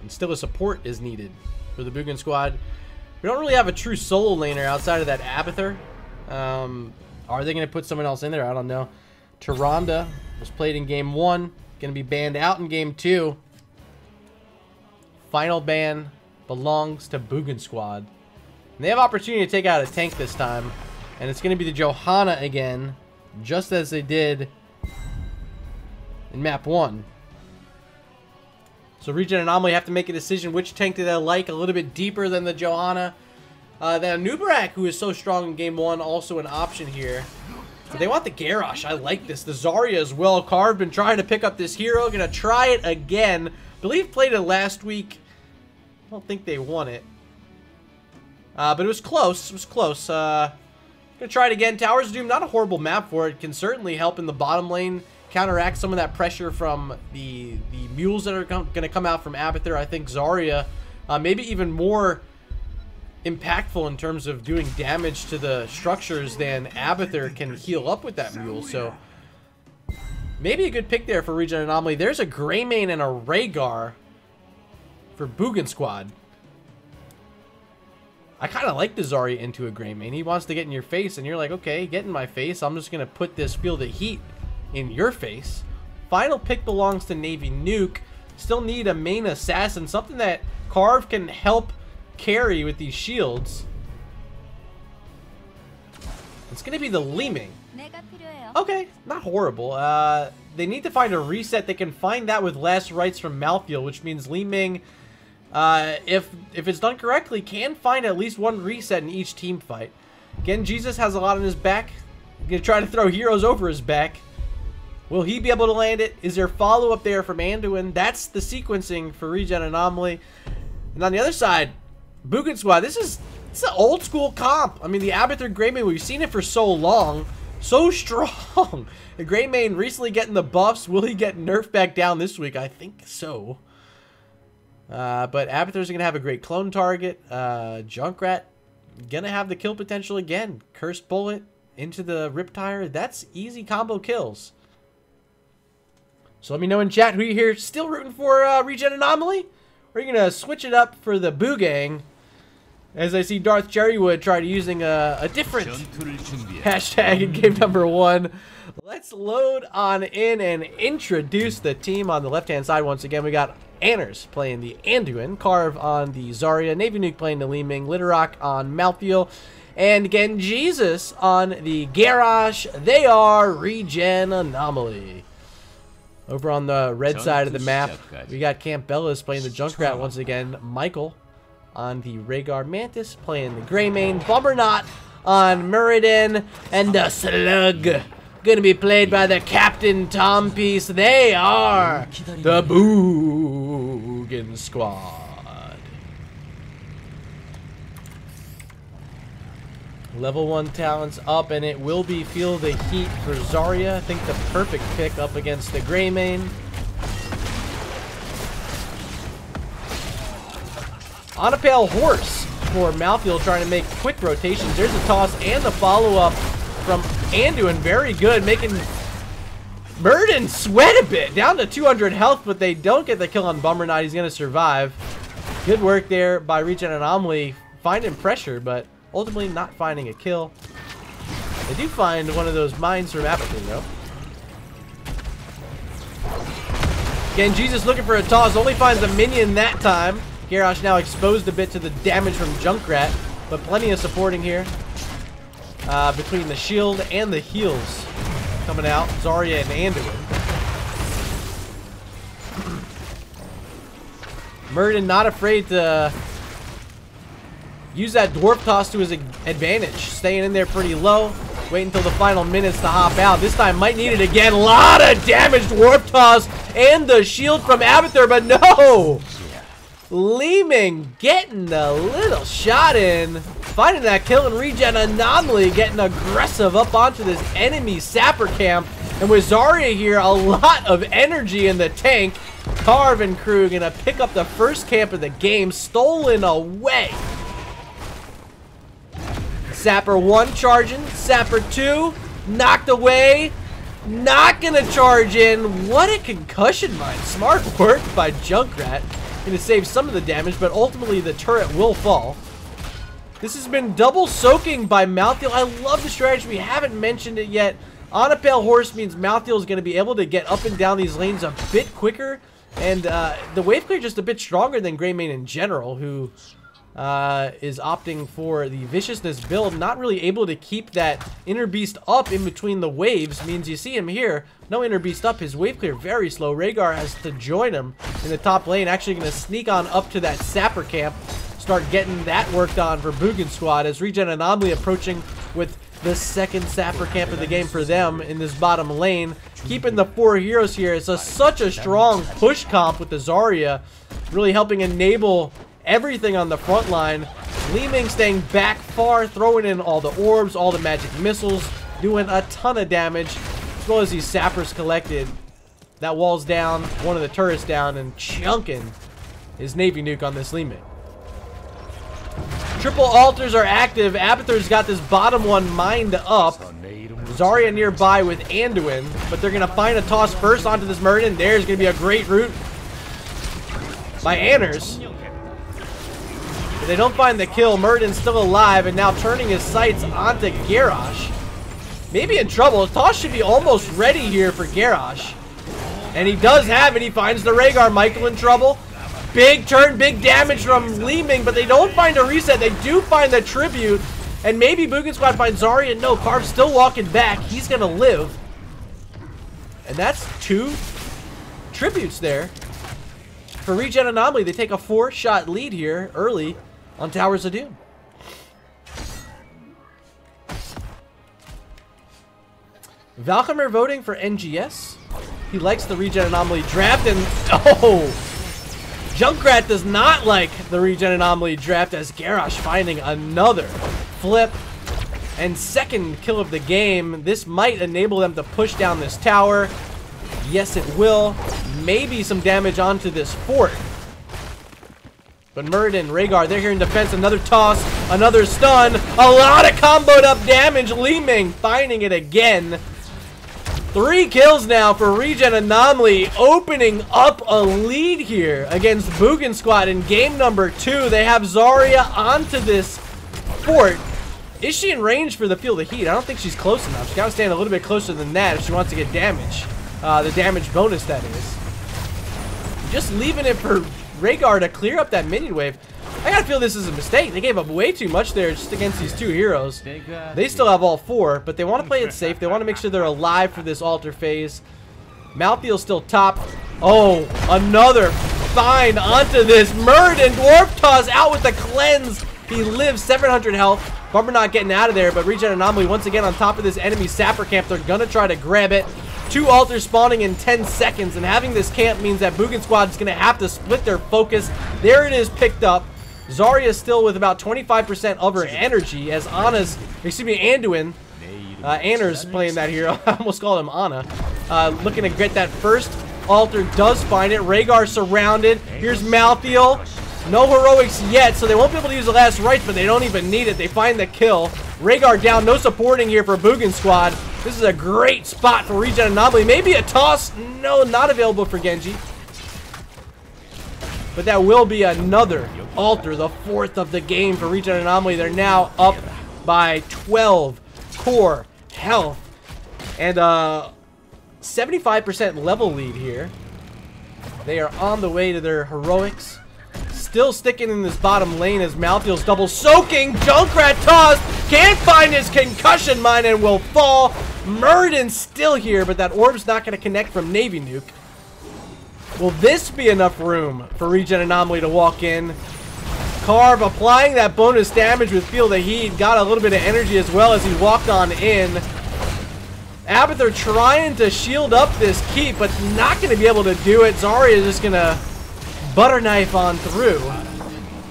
Speaker 2: And still a support is needed for the Boogan Squad. We don't really have a true solo laner outside of that Abathur. Are they going to put someone else in there? I don't know. Tyrande was played in game 1. Going to be banned out in game 2. Final ban belongs to Boogan Squad. And they have opportunity to take out a tank this time. And it's going to be the Johanna again, just as they did in map 1. So ReGen Anomaly have to make a decision which tank do they like a little bit deeper than the Johanna. Then Nubarak, who is so strong in game 1, also an option here. But they want the Garrosh. I like this. The Zarya as well. Carve been trying to pick up this hero. Gonna try it again. Believe played it last week. I don't think they won it. But it was close. It was close. Gonna try it again. Towers of Doom, not a horrible map for it. Can certainly help in the bottom lane. Counteract some of that pressure from the mules that are going to come out from Abathur. I think Zarya, maybe even more impactful in terms of doing damage to the structures than Abathur can heal up with that mule. So maybe a good pick there for ReGen Anomaly. There's a Greymane and a Rhaegar for Boogan Squad. I kind of like the Zarya into a Greymane. He wants to get in your face, and you're like, okay, get in my face. I'm just going to put this field of heat in your face. Final pick belongs to Navy Nuke. Still need a main assassin, something that Carve can help carry with these shields. It's gonna be the Liming. Okay, not horrible. They need to find a reset. They can find that with last rites from Malthael, which means Liming, if it's done correctly, can find at least one reset in each team fight. Again, Jesus has a lot on his back. Gonna try to throw heroes over his back. Will he be able to land it? Is there follow-up there from Anduin? That's the sequencing for ReGen Anomaly. And on the other side, Boogan Squad, it's an old school comp. I mean, the Abathur Greymane, we've seen it for so long. So strong. The Greymane recently getting the buffs. Will he get nerfed back down this week? I think so. But Abathur's going to have a great clone target. Junkrat going to have the kill potential again. Cursed Bullet into the Riptire. That's easy combo kills. So let me know in chat who you here still rooting for ReGen Anomaly. Or are you going to switch it up for the Boogang As I see Darth Cherrywood try to using a different hashtag in game number 1. Let's load on in and introduce the team on the left-hand side. Once again, we got Anners playing the Anduin, Carve on the Zarya, Navy Nuke playing the Li Ming, Littlerock on Malthael, and again, Jesus on the Garrosh. They are ReGen Anomaly. Over on the red side of the map, we got Camp Bellas playing the Junkrat once again. Michael on the Rhaegar Mantis playing the Greymane. Bummernot on Muradin. And the Slug gonna be played by the Captain Tompiece. They are the Boogan Squad. Level 1 talents up, and it will be Feel the Heat for Zarya. I think the perfect pick up against the Greymane. On a Pale Horse for Malthael, trying to make quick rotations. There's a toss and the follow-up from Anduin. Very good, making Muradin sweat a bit. Down to 200 health, but they don't get the kill on Bummernot. He's going to survive. Good work there by ReGen Anomaly, finding pressure, but ultimately not finding a kill. They do find one of those mines from Abathur, though. Again, Jesus looking for a toss, only finds a minion that time. Garrosh now exposed a bit to the damage from Junkrat, but plenty of supporting here. Between the shield and the heals coming out, Zarya and Anduin. Muradin not afraid to use that dwarf toss to his advantage, staying in there pretty low. Wait until the final minutes to hop out. This time might need it again. A lot of damage, dwarf toss, and the shield from Abathur, but no! Li Ming getting a little shot in, finding that kill, and ReGen Anomaly getting aggressive up onto this enemy sapper camp. And with Zarya here, a lot of energy in the tank. Carve and crew gonna pick up the first camp of the game, stolen away. Sapper 1 charging, Sapper 2 knocked away, not gonna charge in. What a concussion mine. Smart work by Junkrat. Gonna save some of the damage, but ultimately the turret will fall. This has been double soaking by Malthael. I love the strategy. We haven't mentioned it yet. On a Pale Horse means Malthael is going to be able to get up and down these lanes a bit quicker. And the wave clear just a bit stronger than Greymane in general, who is opting for the Viciousness build. Not really able to keep that Inner Beast up in between the waves. Means you see him here, no Inner Beast up. His wave clear very slow. Rhaegar has to join him in the top lane. Actually going to sneak on up to that Sapper camp. Start getting that worked on for Boogan Squad as ReGen Anomaly approaching with the second Sapper camp of the game for them in this bottom lane. Keeping the 4 heroes here. It's such a strong push comp with the Zarya, really helping enable everything on the front line. Li Ming staying back far, throwing in all the orbs, all the magic missiles, doing a ton of damage, as well as these sappers collected. That wall's down, one of the turrets down, and chunking his Navy Nuke on this Li Ming. Triple altars are active. Abathur's got this bottom one mined up. Zarya nearby with Anduin, but they're going to find a toss first onto this Muradin. There's going to be a great route by Anners. But they don't find the kill. Muradin's still alive and now turning his sights onto Garrosh. Maybe in trouble. Toss should be almost ready here for Garrosh. And he does have it. He finds the Rhaegar. Michael in trouble. Big turn, big damage from Li Ming, but they don't find a reset. They do find the tribute. And maybe Boogan Squad finds Zarya. No, Carve's still walking back. He's going to live. And that's 2 tributes there. For ReGen Anomaly, they take a 4-shot lead here early on Towers of Doom. Valkymer voting for NGS. He likes the ReGen Anomaly draft, and oh! Junkrat does not like the ReGen Anomaly draft as Garrosh finding another flip and second kill of the game. This might enable them to push down this tower. Yes, it will. Maybe some damage onto this fort. But Muradin, Rhaegar, they're here in defense. Another toss, another stun. A lot of comboed up damage. Li Ming finding it again. 3 kills now for ReGen Anomaly, opening up a lead here against Boogan Squad in game number 2. They have Zarya onto this fort. Is she in range for the Field of Heat? I don't think she's close enough. She's got to stand a little bit closer than that if she wants to get damage. The damage bonus, that is. Just leaving it for Rhaegar to clear up that minion wave. I gotta feel this is a mistake. They gave up way too much there just against these 2 heroes. They still have all 4, but they want to play it safe. They want to make sure they're alive for this altar phase. Malthael's still top. Oh, another find onto this. Murd and Dwarf Toss out with the cleanse. He lives 700 health. Bummer not getting out of there, but ReGen Anomaly once again on top of this enemy sapper camp. They're gonna try to grab it. 2 altars spawning in 10 seconds, and having this camp means that Boogan Squad is gonna have to split their focus. There it is, picked up. Zarya is still with about 25% of her energy as Anduin, Anna's playing that hero. I almost called him Anna. Looking to get that first altar, does find it. Rhaegar surrounded. Here's Malthael. No heroics yet, so they won't be able to use the last rites, but they don't even need it. They find the kill. Rhaegar down, no supporting here for Boogan Squad. This is a great spot for ReGen Anomaly. Maybe a toss. No, not available for Genji. But that will be another altar, the 4th of the game for ReGen Anomaly. They're now up by 12 core health. And 75% level lead here. They are on the way to their heroics. Still sticking in this bottom lane as Malthael's double soaking. Junkrat toss. Can't find his concussion mine and will fall. Murden's still here, but that orb's not going to connect from Navy Nuke. Will this be enough room for ReGen Anomaly to walk in? Carve applying that bonus damage with Field of Heat. Got a little bit of energy as well as he walked on in. Abathur trying to shield up this keep, but not going to be able to do it. Zarya is just going to butter knife on through.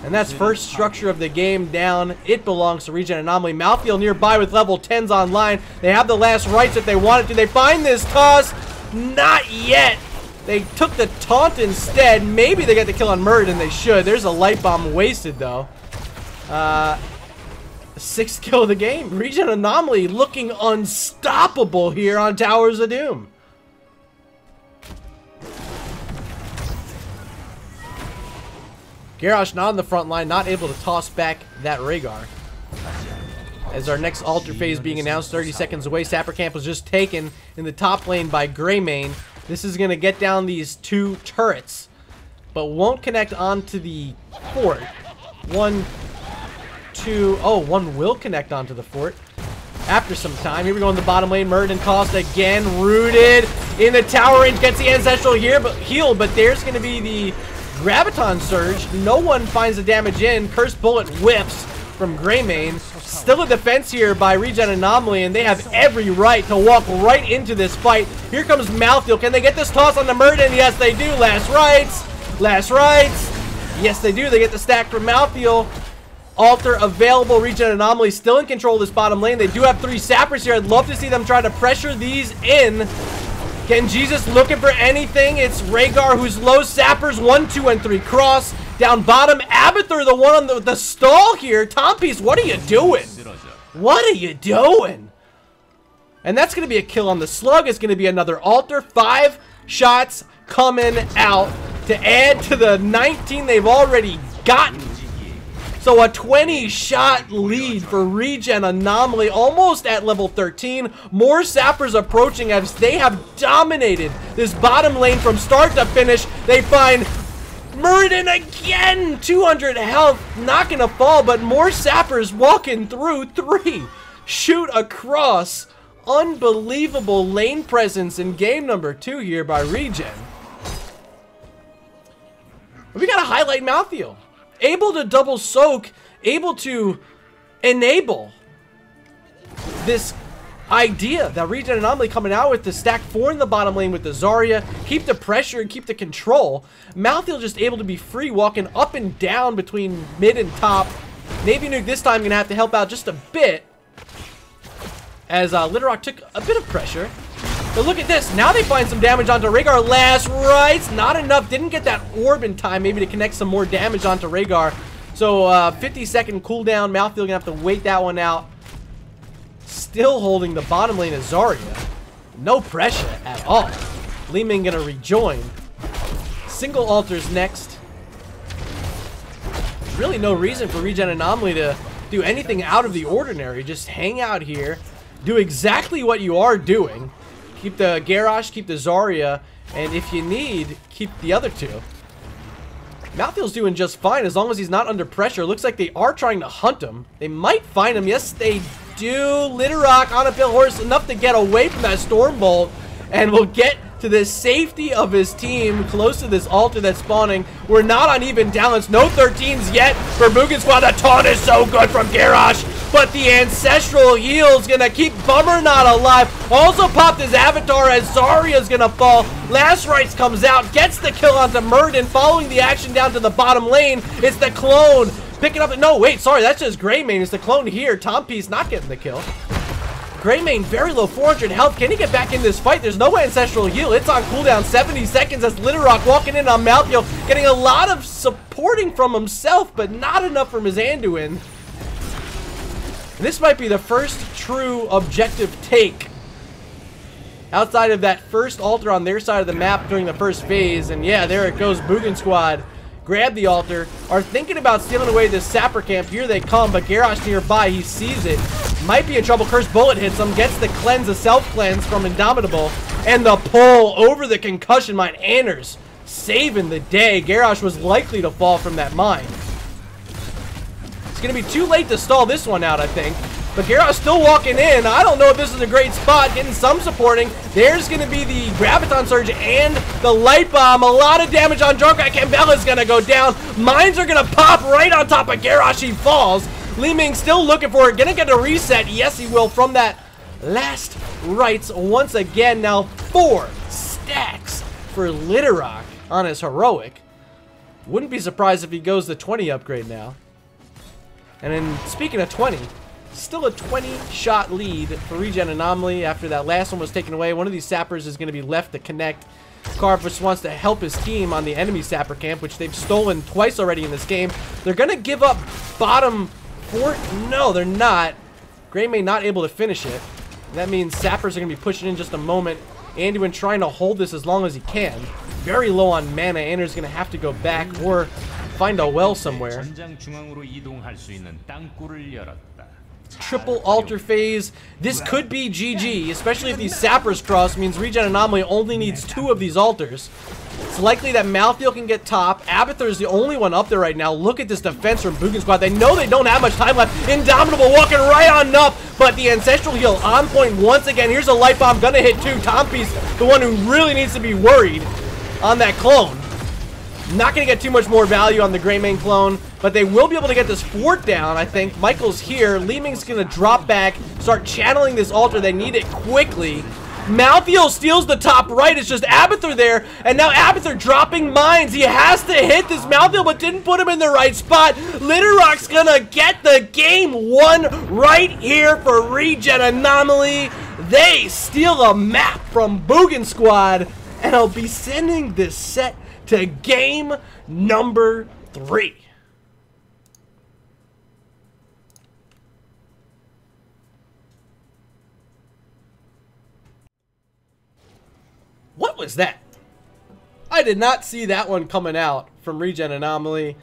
Speaker 2: And that's first structure of the game down. It belongs to ReGen Anomaly. Malthael nearby with level 10s online. They have the last rights if they wanted to. They find this toss. Not yet. They took the taunt instead. Maybe they got the kill on Murd, and they should. There's a light bomb wasted, though. 6th kill of the game. ReGen Anomaly looking unstoppable here on Towers of Doom. Garrosh not on the front line, not able to toss back that Rhaegar. As our next altar phase being announced, 30 seconds away. Sapper Camp was just taken in the top lane by Greymane. This is going to get down these 2 turrets, but won't connect onto the fort. 1, 2, oh, 1 will connect onto the fort after some time. Here we go in the bottom lane. Murd and Cost again, rooted in the tower range. Gets the Ancestral here, but heal, but there's going to be the Graviton Surge. No one finds the damage in. Cursed Bullet whips from Greymane. Still a defense here by ReGen Anomaly, and they have every right to walk right into this fight. Here comes Malthael. Can they get this toss on the Murden? Yes, they do. Last rights. Last rights. Yes, they do. They get the stack from Malthael. Altar available. ReGen Anomaly still in control of this bottom lane. They do have 3 sappers here. I'd love to see them try to pressure these in. Can Jesus looking for anything? It's Rhaegar who's low. Sappers 1, 2, and 3 cross. Down bottom, Abathur, the one on the stall here. Tompies, what are you doing? What are you doing? And that's going to be a kill on the slug. It's going to be another altar. 5 shots coming out to add to the 19 they've already gotten. So a 20-shot lead for ReGen Anomaly, almost at level 13. More sappers approaching as they have dominated this bottom lane from start to finish. They find Murden again, 200 health, not gonna fall, but more sappers walking through. 3 shoot across. Unbelievable lane presence in game number 2 here by ReGen. We gotta highlight Malthael. Able to double soak, able to enable this idea that ReGen Anomaly coming out with the stack 4 in the bottom lane with the Zarya, keep the pressure and keep the control. Malthael just able to be free, walking up and down between mid and top. Navy Nuke this time gonna have to help out just a bit, as Littlerock took a bit of pressure. But look at this. Now they find some damage onto Rhaegar. Last rights. Not enough. Didn't get that orb in time maybe to connect some more damage onto Rhaegar. So 50-second cooldown. Malthael gonna have to wait that one out. Still holding the bottom lane is Zarya. No pressure at all. Li Ming gonna rejoin. Single altars next. Really no reason for ReGen Anomaly to do anything out of the ordinary. Just hang out here. Do exactly what you are doing. Keep the Garrosh, keep the Zarya, and if you need, keep the other two. Malthael's doing just fine as long as he's not under pressure. Looks like they are trying to hunt him. They might find him. Yes, they do. Littlerock on a pale horse, enough to get away from that Stormbolt, and will get to the safety of his team close to this altar that's spawning. We're not on even balance. No 13s yet for Boogan Squad. The taunt is so good from Garrosh, but the Ancestral Heal's gonna keep Bummer not alive. Also popped his avatar as Zarya's gonna fall. Last Rites comes out, gets the kill onto Murden, following the action down to the bottom lane. It's the clone picking up. No, wait, sorry, that's just Greymane. It's the clone here. Tompi's not getting the kill. Greymane very low, 400 health. Can he get back in this fight? There's no Ancestral Heal. It's on cooldown, 70 seconds as Littlerock walking in on Malthael, getting a lot of supporting from himself, but not enough from his Anduin. This might be the first true objective take outside of that first altar on their side of the map during the first phase. And yeah, there it goes. Boogan Squad grab the altar, are thinking about stealing away this sapper camp. Here they come, but Garrosh nearby, he sees it. Might be in trouble. Cursed Bullet hits him, gets the cleanse, a self-cleanse from Indomitable, and the pull over the concussion mine. Anders saving the day. Garrosh was likely to fall from that mine. It's going to be too late to stall this one out, I think. But Garrosh still walking in. I don't know if this is a great spot. Getting some supporting. There's going to be the Graviton Surge and the Light Bomb. A lot of damage on Junkrat. Cambella's going to go down. Mines are going to pop right on top of Garrosh. He falls. Li Ming still looking for it. Gonna get a reset. Yes, he will from that last rites once again. Now 4 stacks for Littlerock on his heroic. Wouldn't be surprised if he goes the 20 upgrade now. And then speaking of 20, still a 20-shot lead for ReGen Anomaly after that last one was taken away. One of these sappers is going to be left to connect. Carve just wants to help his team on the enemy sapper camp, which they've stolen twice already in this game. They're going to give up bottom 4. No, they're not. Greymane not able to finish it. That means sappers are going to be pushing in just a moment. Anduin trying to hold this as long as he can. Very low on mana. Anders going to have to go back or find a well somewhere. Triple altar phase. This could be GG, especially if these sappers cross. Means ReGen Anomaly only needs 2 of these altars. It's likely that Malthael can get top. Abathur is the only one up there right now. Look at this defense from Boogan Squad. They know they don't have much time left. Indomitable walking right on up, but the Ancestral Heal on point once again. Here's a Light Bomb, gonna hit 2. Tompi's the one who really needs to be worried on that clone. Not gonna get too much more value on the Greymane clone, but they will be able to get this fort down, I think. Michael's here. Li Ming's gonna drop back, start channeling this altar. They need it quickly. Malthael steals the top right. It's just Abathur there, and now Abathur dropping mines. He has to hit this Malthael, but didn't put him in the right spot. Littlerock's gonna get the game 1 right here for ReGen Anomaly. They steal a map from Boogan Squad, and I'll be sending this set to game number 3. What was that? I did not see that one coming out from ReGen Anomaly.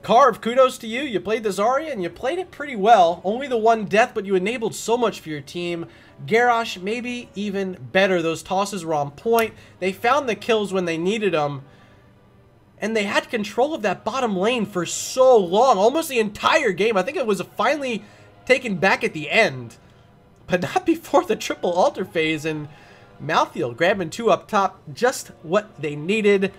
Speaker 2: Carve, kudos to you. You played the Zarya and you played it pretty well. Only the 1 death, but you enabled so much for your team. Garrosh, maybe even better. Those tosses were on point. They found the kills when they needed them. And they had control of that bottom lane for so long. Almost the entire game. I think it was finally taken back at the end. But not before the triple altar phase. And Malthael grabbing 2 up top. Just what they needed.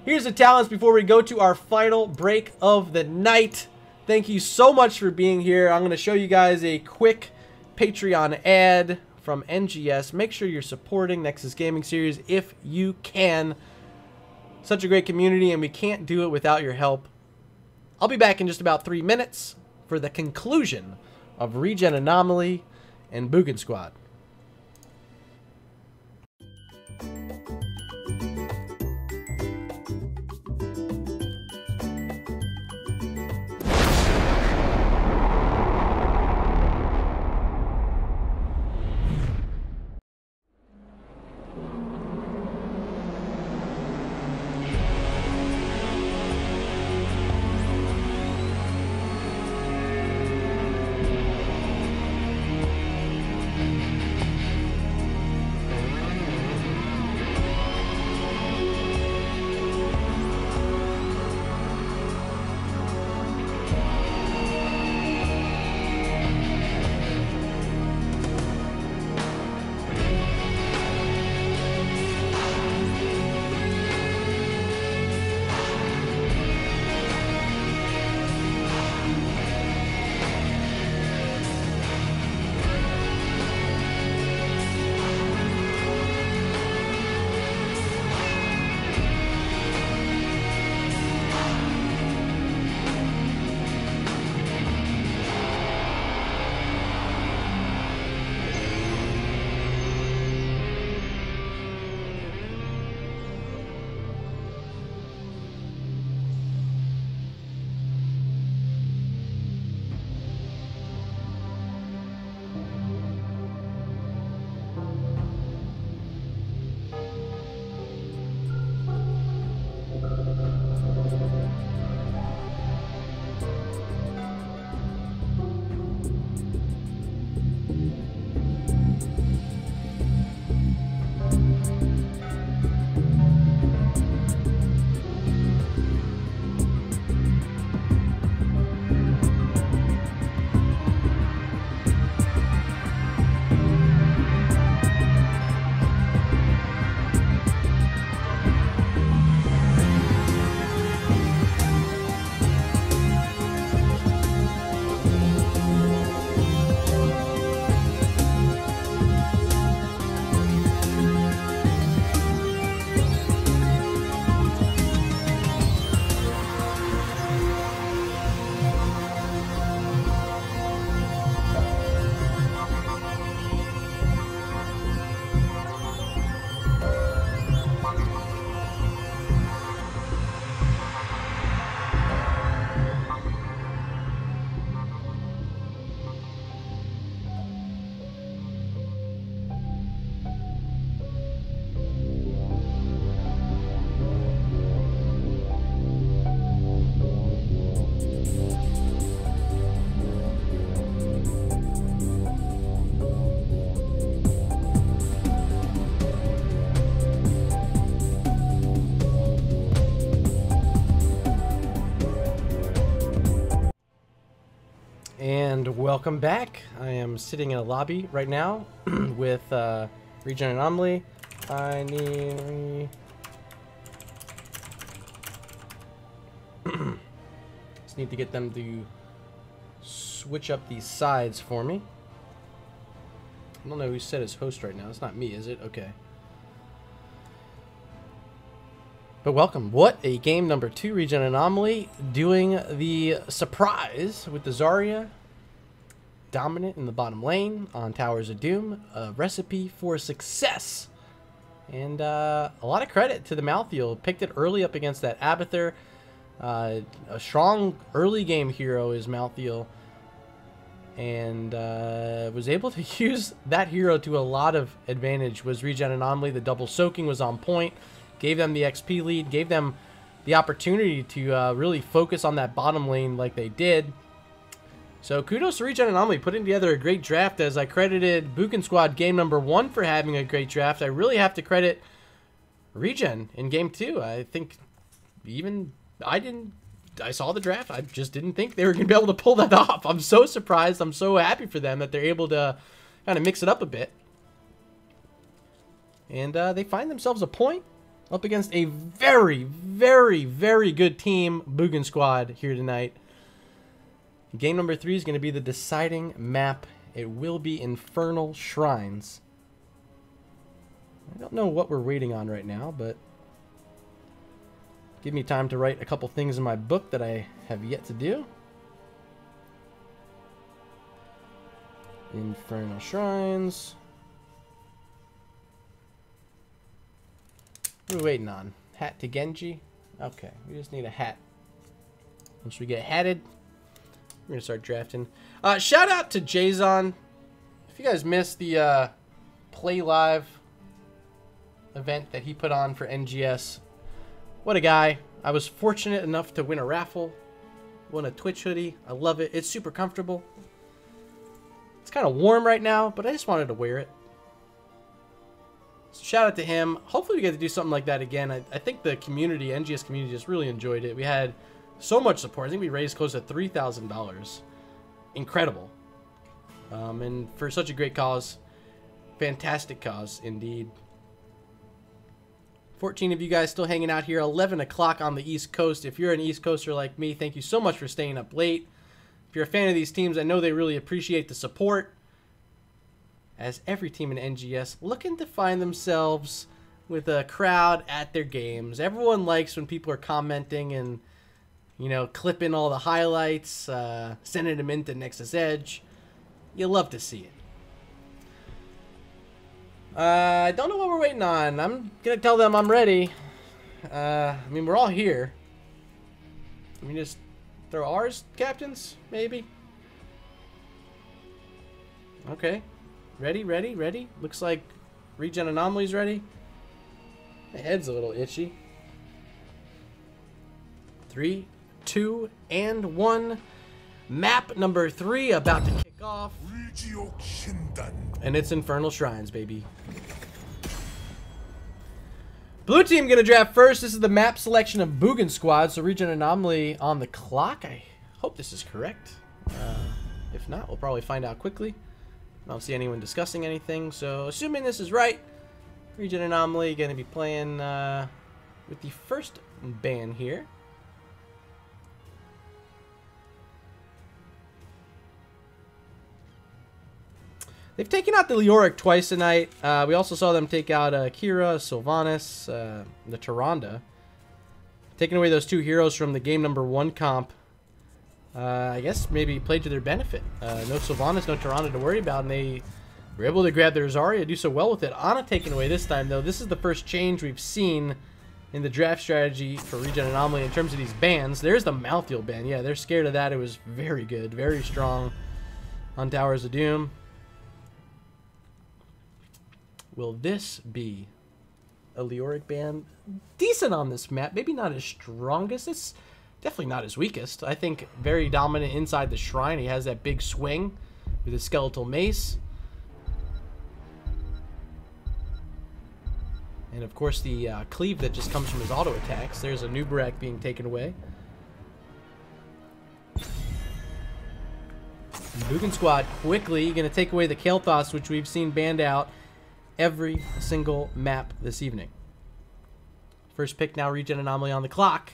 Speaker 2: Here's the talents before we go to our final break of the night. Thank you so much for being here. I'm going to show you guys a quick Patreon ad from NGS. Make sure you're supporting Nexus Gaming Series if you can. Such a great community, and we can't do it without your help. I'll be back in just about 3 minutes for the conclusion of ReGen Anomaly and Boogan Squad. And welcome back. I am sitting in a lobby right now with ReGen Anomaly. I need... Just need to get them to switch up these sides for me. I don't know who's set as host right now. It's not me, is it? Okay. But welcome. What a game number 2, ReGen Anomaly, doing the surprise with the Zarya dominant in the bottom lane on Towers of Doom. A recipe for success. And a lot of credit to the Malthael. Picked it early up against that Abathur. A strong early game hero is Malthael. And was able to use that hero to a lot of advantage. Was ReGen Anomaly. The double soaking was on point. Gave them the XP lead, gave them the opportunity to really focus on that bottom lane like they did. So kudos to ReGen Anomaly, putting together a great draft. As I credited Boogan Squad game number 1 for having a great draft, I really have to credit ReGen in game 2. I think even I saw the draft, I just didn't think they were going to be able to pull that off. I'm so surprised. I'm so happy for them that they're able to kind of mix it up a bit. And they find themselves a point up against a very, very, very good team, Boogan Squad, here tonight. Game number 3 is going to be the deciding map. It will be Infernal Shrines. I don't know what we're waiting on right now, but give me time to write a couple things in my book that I have yet to do. Infernal Shrines. What are we waiting on? Hat to Genji? Okay, we just need a hat. Once we get hatted, we're going to start drafting. Shout out to Jason. If you guys missed the Play Live event that he put on for NGS, what a guy. I was fortunate enough to win a raffle. Won a Twitch hoodie. I love it. It's super comfortable. It's kind of warm right now, but I just wanted to wear it. So shout out to him. Hopefully we get to do something like that again. I think the community, NGS community, just really enjoyed it. We had so much support. I think we raised close to $3,000. Incredible. And for such a great cause. Fantastic cause, indeed. 14 of you guys still hanging out here. 11 o'clock on the East Coast. If you're an East Coaster like me, thank you so much for staying up late. If you're a fan of these teams, I know they really appreciate the support. As every team in NGS looking to find themselves with a crowd at their games. Everyone likes when people are commenting and, you know, clipping all the highlights, sending them into Nexus Edge. You love to see it. I don't know what we're waiting on. I'm going to tell them I'm ready. I mean, we're all here. I mean, just throw ours, captains, maybe? Okay. Ready, ready, ready. Looks like ReGen Anomaly's ready. My head's a little itchy. 3, 2, and 1. Map number 3 about to kick off. And it's Infernal Shrines, baby. Blue team gonna draft first. This is the map selection of Boogan Squad. So ReGen Anomaly on the clock. I hope this is correct. If not, we'll probably find out quickly. I don't see anyone discussing anything, so assuming this is right, ReGen Anomaly going to be playing with the first ban here. They've taken out the Leoric twice tonight. We also saw them take out Kira, Sylvanas, the Tyrande. Taking away those 2 heroes from the game number 1 comp. I guess maybe played to their benefit. No Sylvanas, no Tyrande to worry about, and they were able to grab their Zarya, do so well with it. Ana taken away this time, though. This is the first change we've seen in the draft strategy for ReGen Anomaly in terms of these bans. There's the Malthael ban. Yeah, they're scared of that. It was very good, very strong on Towers of Doom. Will this be a Leoric ban? Decent on this map. Maybe not his strongest. It's definitely not his weakest. I think very dominant inside the shrine. He has that big swing with his skeletal mace. And of course the cleave that just comes from his auto attacks. There's a Nubarak being taken away. Boogan Squad quickly going to take away the Kael'thas, which we've seen banned out every single map this evening. First pick now, ReGen Anomaly on the clock.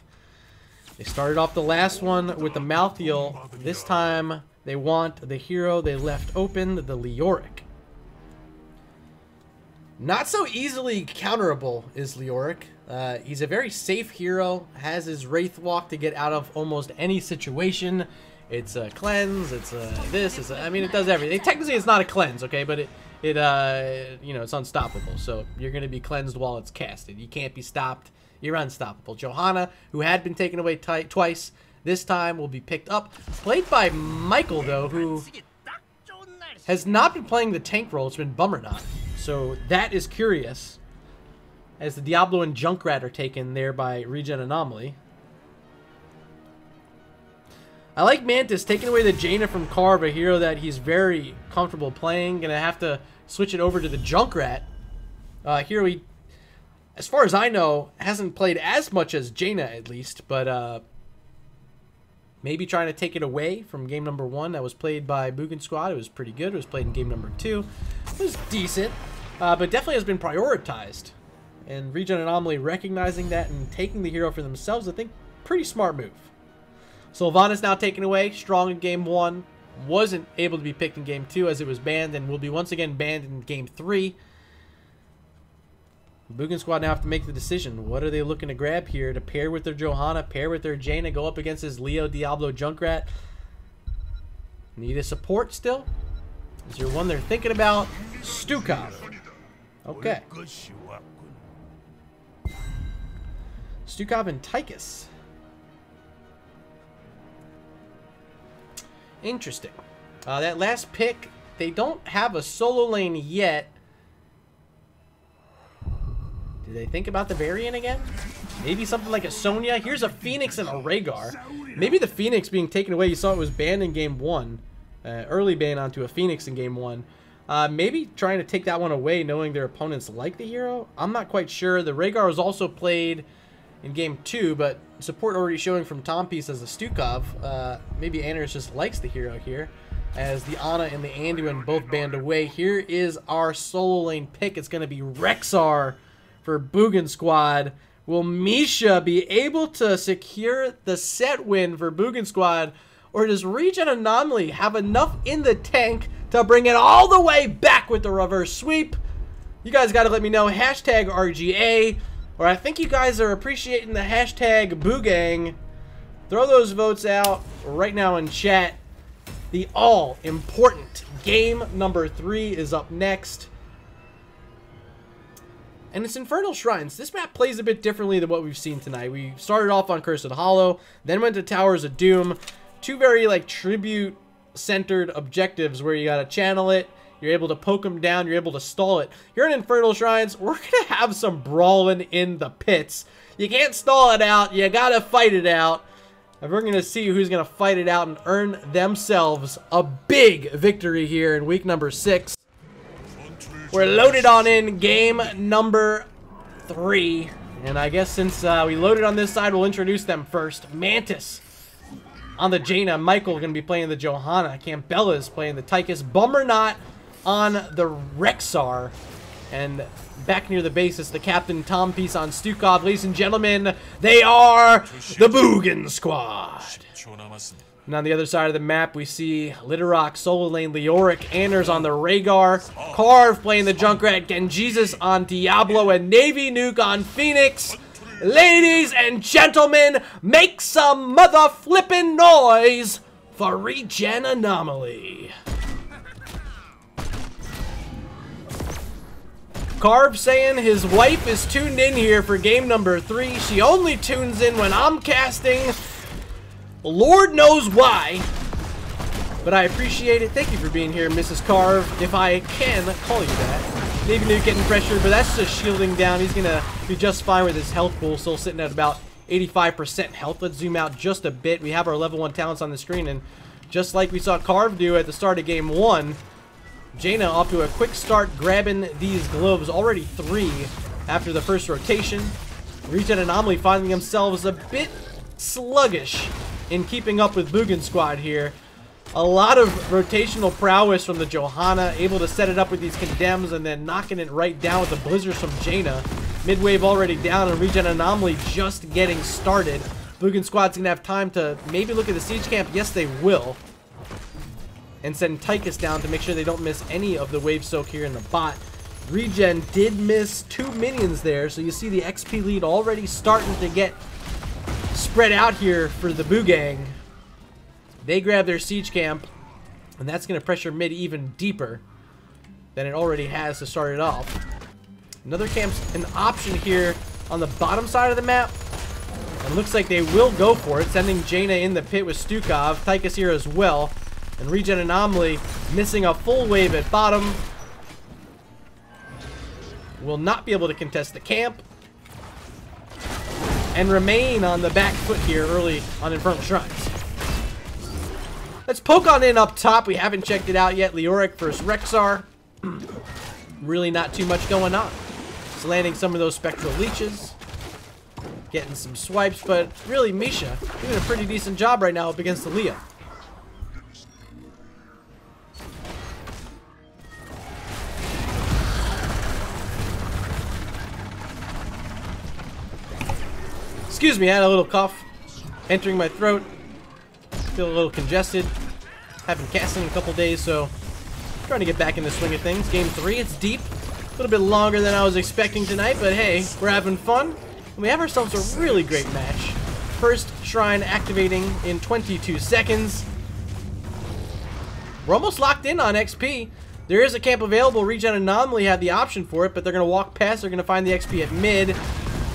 Speaker 2: They started off the last one with the Malthael. This time they want the hero they left open, the Leoric. Not so easily counterable is Leoric. He's a very safe hero, has his Wraith Walk to get out of almost any situation. It's a cleanse, it's a this, it's a, I mean, it does everything. Technically it's not a cleanse, okay, but you know, it's unstoppable. So you're going to be cleansed while it's casted. You can't be stopped. You're unstoppable. Johanna, who had been taken away twice, this time will be picked up. Played by Michael, though, who has not been playing the tank role. It's been Bummernot. So that is curious, as the Diablo and Junkrat are taken there by ReGen Anomaly. I like Mantis taking away the Jaina from Carve, a hero that he's very comfortable playing. Gonna have to switch it over to the Junkrat. Hero he, as far as I know, hasn't played as much as Jaina at least, but maybe trying to take it away from game number 1 that was played by Boogan Squad. It was pretty good. It was played in game number 2. It was decent, but definitely has been prioritized. And ReGen Anomaly recognizing that and taking the hero for themselves, I think, pretty smart move. Sylvanas now taken away, strong in game 1. Wasn't able to be picked in game 2 as it was banned, and will be once again banned in game 3. Boogan Squad now have to make the decision. What are they looking to grab here to pair with their Johanna, pair with their Jaina, go up against his Leo, Diablo, Junkrat? Need a support still? Is there one they're thinking about? Stukov. Okay. Stukov and Tychus. Interesting. That last pick, they don't have a solo lane yet. Did they think about the variant again? Maybe something like a Sonya. Here's a Phoenix and a Rhaegar. Maybe the Phoenix being taken away, you saw it was banned in game 1. Early ban onto a Phoenix in game 1. Maybe trying to take that one away knowing their opponents like the hero. I'm not quite sure. The Rhaegar was also played in game 2, but support already showing from Tompiece as a Stukov. Maybe Anders just likes the hero here, as the Ana and the Anduin both banned away. Here is our solo lane pick. It's going to be Rexxar for Boogan Squad. Will Misha be able to secure the set win for Boogan Squad, or does ReGen Anomaly have enough in the tank to bring it all the way back with the reverse sweep? You guys got to let me know. Hashtag RGA. Or I think you guys are appreciating the hashtag Boogang. Throw those votes out right now in chat. The all-important game number 3 is up next. And it's Infernal Shrines. This map plays a bit differently than what we've seen tonight. We started off on Cursed Hollow, then went to Towers of Doom. 2 very, like, tribute-centered objectives where you gotta channel it. You're able to poke them down. You're able to stall it. Here in Infernal Shrines, we're going to have some brawling in the pits. You can't stall it out. You got to fight it out. And we're going to see who's going to fight it out and earn themselves a big victory here in week number 6. We're loaded on in game number 3. And I guess since we loaded on this side, we'll introduce them first. Mantis on the Jaina. Michael going to be playing the Johanna. Campbella's playing the Tychus. Bummernot on the Rexxar. And back near the base is the Captain Tompiece on Stukov. Ladies and gentlemen, they are the Boogan Squad. And on the other side of the map, we see Littlerock, Solo Lane, Leoric, Anders on the Rhaegar, Carve playing the Junkrat, Genjisus on Diablo, and Navy Nuke on Phoenix. Ladies and gentlemen, make some mother-flippin' noise for ReGen Anomaly. Carve saying his wife is tuned in here for game number 3. She only tunes in when I'm casting. Lord knows why. But I appreciate it. Thank you for being here, Mrs. Carve, if I can call you that. Navy Nuke getting pressure, but that's just shielding down. He's going to be just fine with his health pool, still sitting at about 85% health. Let's zoom out just a bit. We have our level 1 talents on the screen, and just like we saw Carve do at the start of game 1, Jaina off to a quick start, grabbing these gloves. Already 3 after the first rotation. ReGen Anomaly finding themselves a bit sluggish in keeping up with Boogan Squad here. A lot of rotational prowess from the Johanna, able to set it up with these condemns and then knocking it right down with the blizzards from Jaina. Midwave already down and ReGen Anomaly just getting started. Boogan Squad's gonna have time to maybe look at the siege camp. Yes, they will. And send Tychus down to make sure they don't miss any of the wave soak here in the bot. ReGen did miss 2 minions there, so you see the XP lead already starting to get spread out here for the Boogang. They grab their siege camp, and that's going to pressure mid even deeper than it already has to start it off. Another camp's an option here on the bottom side of the map. And looks like they will go for it, sending Jaina in the pit with Stukov. Tychus here as well. And ReGen Anomaly missing a full wave at bottom. Will not be able to contest the camp. And remain on the back foot here early on Infernal Shrines. Let's poke on in up top. We haven't checked it out yet. Leoric versus Rexar. Really not too much going on. It's landing some of those Spectral Leeches. Getting some swipes, but really Misha doing a pretty decent job right now up against the Leo. Excuse me, I had a little cough entering my throat. Feel a little congested. Haven't casted in a couple days, so trying to get back in the swing of things. Game 3, it's deep. A little bit longer than I was expecting tonight, but hey, we're having fun. And we have ourselves a really great match. First shrine activating in 22 seconds. We're almost locked in on XP. There is a camp available. ReGen Anomaly had the option for it, but they're going to walk past. They're going to find the XP at mid.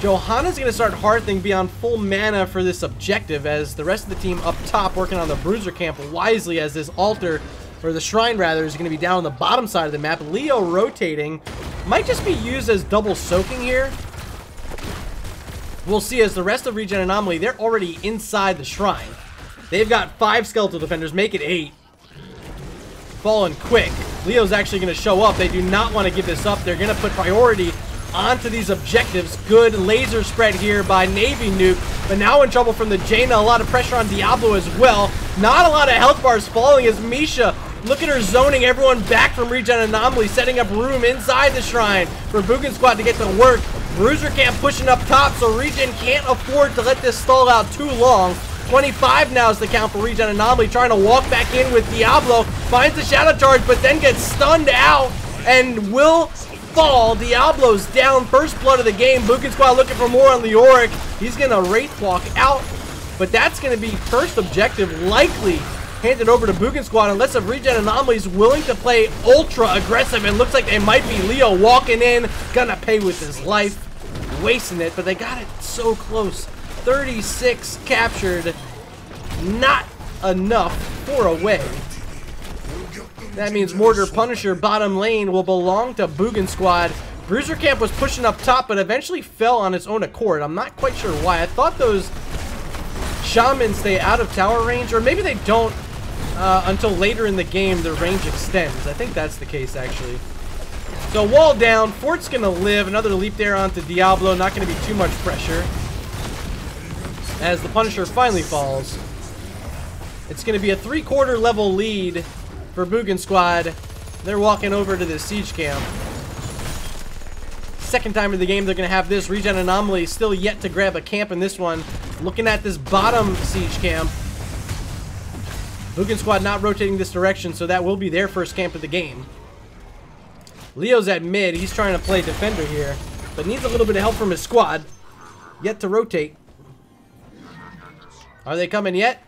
Speaker 2: Johanna's going to start Hearthing, be on full mana for this objective, as the rest of the team up top working on the Bruiser camp wisely, as this altar, or the shrine rather, is going to be down on the bottom side of the map. Leo rotating. Might just be used as double soaking here. We'll see, as the rest of ReGen Anomaly, they're already inside the shrine. They've got 5 skeletal defenders, make it 8. Falling quick. Leo's actually going to show up. They do not want to give this up. They're going to put priority onto these objectives. Good laser spread here by Navy Nuke, but now in trouble from the Jaina. A lot of pressure on Diablo as well. Not a lot of health bars falling as Misha, look at her zoning everyone back from ReGen Anomaly, setting up room inside the shrine for Boogan Squad to get to work. Bruiser camp pushing up top, so ReGen can't afford to let this stall out too long. 25 now is the count for ReGen Anomaly, trying to walk back in with Diablo. Finds the Shadow Charge, but then gets stunned out and will fall. Diablo's down. First blood of the game. Boogan Squad looking for more on Leoric. He's going to Wraith Walk out, but that's going to be first objective likely handed over to Boogan Squad, unless if ReGen Anomaly is willing to play ultra aggressive, and looks like they might be. Leo walking in, gonna pay with his life, wasting it, but they got it so close. 36 captured, not enough for a wave. That means Mortar Punisher bottom lane will belong to Boogan Squad. Bruiser Camp was pushing up top, but eventually fell on its own accord. I'm not quite sure why. I thought those Shamans stay out of tower range, or maybe they don't until later in the game the range extends. I think that's the case, actually. So wall down. Fort's going to live. Another leap there onto Diablo. Not going to be too much pressure. As the Punisher finally falls. It's going to be a 3/4 level lead for Boogan Squad. They're walking over to the siege camp. Second time of the game they're going to have this. ReGen Anomaly still yet to grab a camp in this one. Looking at this bottom siege camp. Boogan Squad not rotating this direction, so that will be their first camp of the game. Leo's at mid. He's trying to play defender here, but needs a little bit of help from his squad. Yet to rotate. Are they coming yet?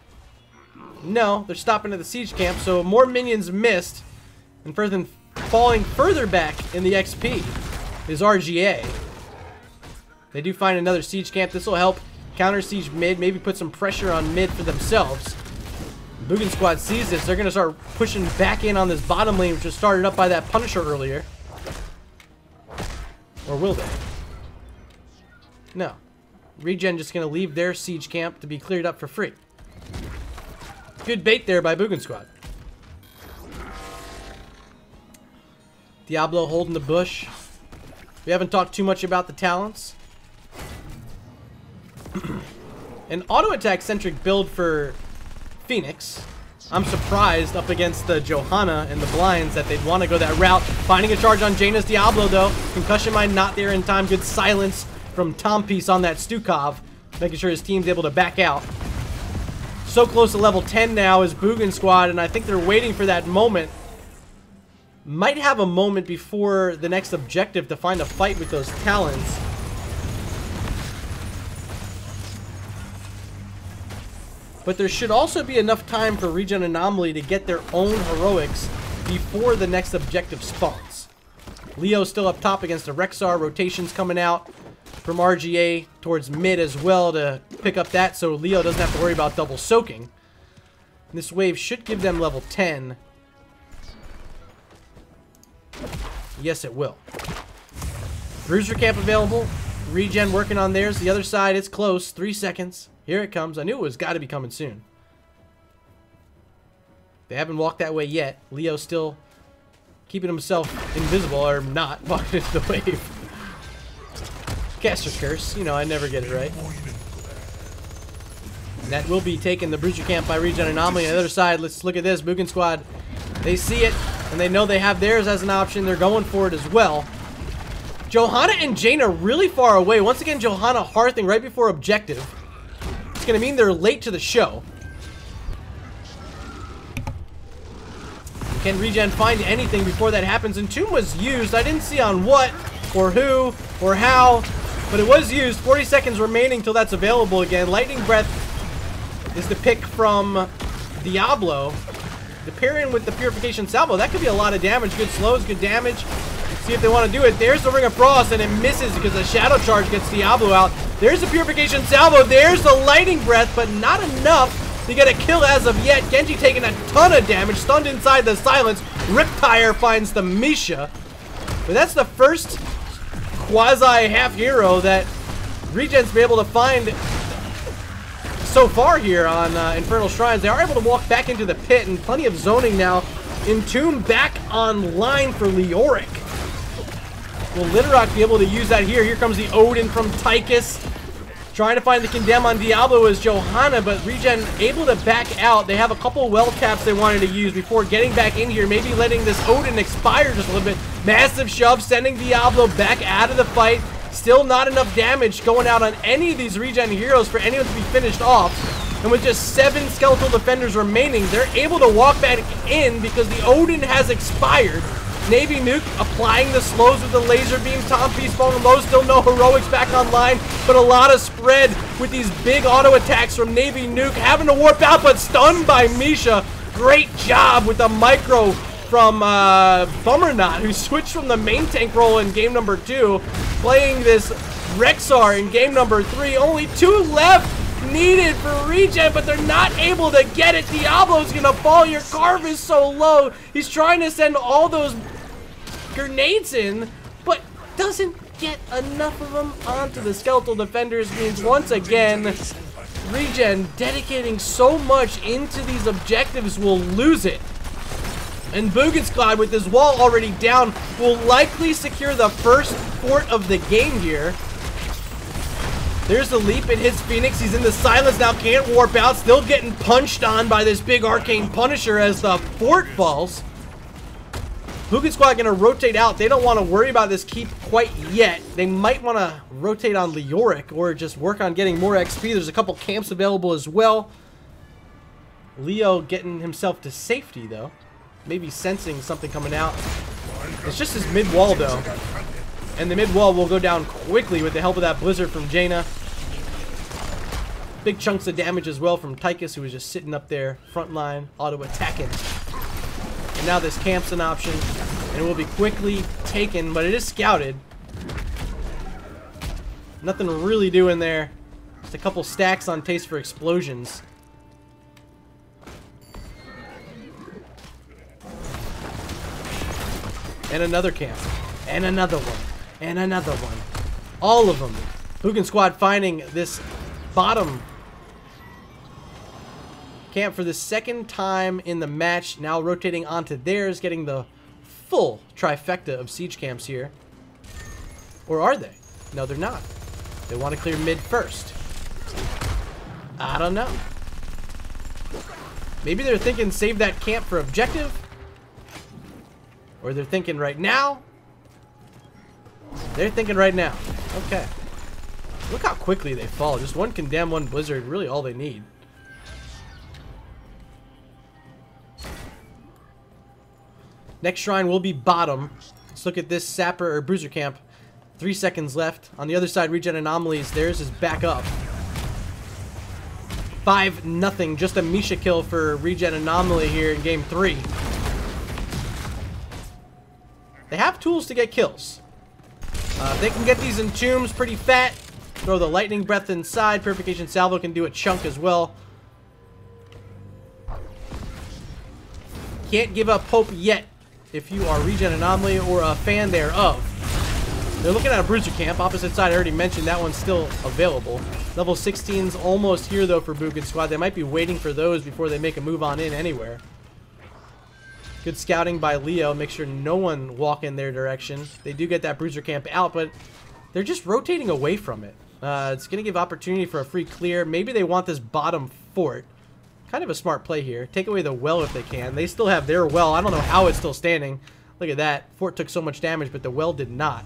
Speaker 2: No, they're stopping at the siege camp, so more minions missed. And falling further back in the XP is RGA. They do find another siege camp. This will help counter siege mid, maybe put some pressure on mid for themselves. Boogan Squad sees this. They're going to start pushing back in on this bottom lane, which was started up by that Punisher earlier. Or will they? No. ReGen just going to leave their siege camp to be cleared up for free. Good bait there by Boogan Squad. Diablo holding the bush. We haven't talked too much about the talents. An auto attack centric build for Phoenix. I'm surprised up against the Johanna and the blinds that they'd want to go that route. Finding a charge on Jaina's Diablo, though. Concussion Mine not there in time. Good silence from Tompiece on that Stukov, making sure his team's able to back out. So close to level 10 now is Boogan squad, and I think they're waiting for that moment. Might have a moment before the next objective to find a fight with those Talons. But there should also be enough time for ReGen Anomaly to get their own heroics before the next objective spawns. Leo's still up top against the Rexar. Rotations coming out from RGA towards mid as well to pick up that, so Leo doesn't have to worry about double soaking. This wave should give them level 10. Yes, it will. Bruiser camp available. ReGen working on theirs. The other side, it's close. 3 seconds. Here it comes. I knew it was got to be coming soon. They haven't walked that way yet. Leo still keeping himself invisible, or not, walking into the wave. Caster Curse. You know, I never get it right. And that will be taken, the Bruiser camp by ReGen Anomaly. On the other side, let's look at this. Boogan squad, they see it, and they know they have theirs as an option. They're going for it as well. Johanna and Jaina really far away. Once again, Johanna hearthing right before objective. It's going to mean they're late to the show. Can ReGen find anything before that happens? And Tomb was used. I didn't see on what, or who, or how, but it was used. 40 seconds remaining till that's available again. Lightning Breath is the pick from Diablo. The pair-in with the Purification Salvo, that could be a lot of damage. Good slows, good damage. See if they want to do it. There's the Ring of Frost, and it misses because the Shadow Charge gets Diablo out. There's the Purification Salvo. There's the Lightning Breath, but not enough to get a kill as of yet. Genji taking a ton of damage, stunned inside the silence. Riptire finds the Misha. But that's the first quasi-half hero that ReGen's been able to find so far here on Infernal Shrines. They are able to walk back into the pit, and plenty of zoning now. Entomb back online for Leoric. Will Littlerock be able to use that here? Here comes the Odin from Tychus. Trying to find the Condemn on Diablo is Johanna, but ReGen able to back out. They have a couple well taps they wanted to use before getting back in here. Maybe letting this Odin expire just a little bit. Massive shove, sending Diablo back out of the fight. Still not enough damage going out on any of these ReGen heroes for anyone to be finished off. And with just 7 skeletal defenders remaining, they're able to walk back in because the Odin has expired. Navy Nuke applying the slows with the laser beam. Tompiece falling low, still no heroics back online, but a lot of spread with these big auto attacks from Navy Nuke, having to warp out, but stunned by Misha. Great job with the micro from Bummernot, who switched from the main tank role in game number 2, playing this Rexar in game number 3. Only 2 left needed for ReGen, but they're not able to get it. Diablo's gonna fall. Your Carve is so low. He's trying to send all those grenades in, but doesn't get enough of them onto the skeletal defenders. Means once again, ReGen dedicating so much into these objectives will lose it. And Boogan squad, with his wall already down, will likely secure the first fort of the game here. There's the leap. It hits Phoenix. He's in the silence now. Can't warp out. Still getting punched on by this big Arcane Punisher as the fort falls. Boogan squad going to rotate out. They don't want to worry about this keep quite yet. They might want to rotate on Leoric or just work on getting more XP. There's a couple camps available as well. Leo getting himself to safety, though. Maybe sensing something coming out. It's just his mid-wall, though. And the mid-wall will go down quickly with the help of that Blizzard from Jaina. Big chunks of damage as well from Tychus, who was just sitting up there, front line, auto-attacking. And now this camp's an option, and it will be quickly taken, but it is scouted. Nothing really doing there. Just a couple stacks on Taste for Explosions. And another camp. And another one. And another one. All of them. Boogan squad finding this bottom camp for the second time in the match. Now rotating onto theirs, getting the full trifecta of siege camps here. Or are they? No, they're not. They want to clear mid first. I don't know. Maybe they're thinking save that camp for objective. Or they're thinking right now. They're thinking right now. Okay. Look how quickly they fall. Just one condemn, one blizzard. Really all they need. Next shrine will be bottom. Let's look at this sapper or bruiser camp. 3 seconds left. On the other side, ReGen Anomalies. Theirs is back up. 5-0. Just a Misha kill for ReGen Anomaly here in game 3. They have tools to get kills. They can get these entombs pretty fat. Throw the lightning breath inside. Purification salvo can do a chunk as well. Can't give up hope yet if you are ReGen Anomaly or a fan thereof. They're looking at a bruiser camp. Opposite side, I already mentioned that one's still available. Level 16's almost here though for Boogan squad. They might be waiting for those before they make a move on in anywhere. Good scouting by Leo. Make sure no one walk in their direction. They do get that bruiser camp out, but they're just rotating away from it. It's going to give opportunity for a free clear. Maybe they want this bottom fort. Kind of a smart play here. Take away the well if they can. They still have their well. I don't know how it's still standing. Look at that. Fort took so much damage, but the well did not.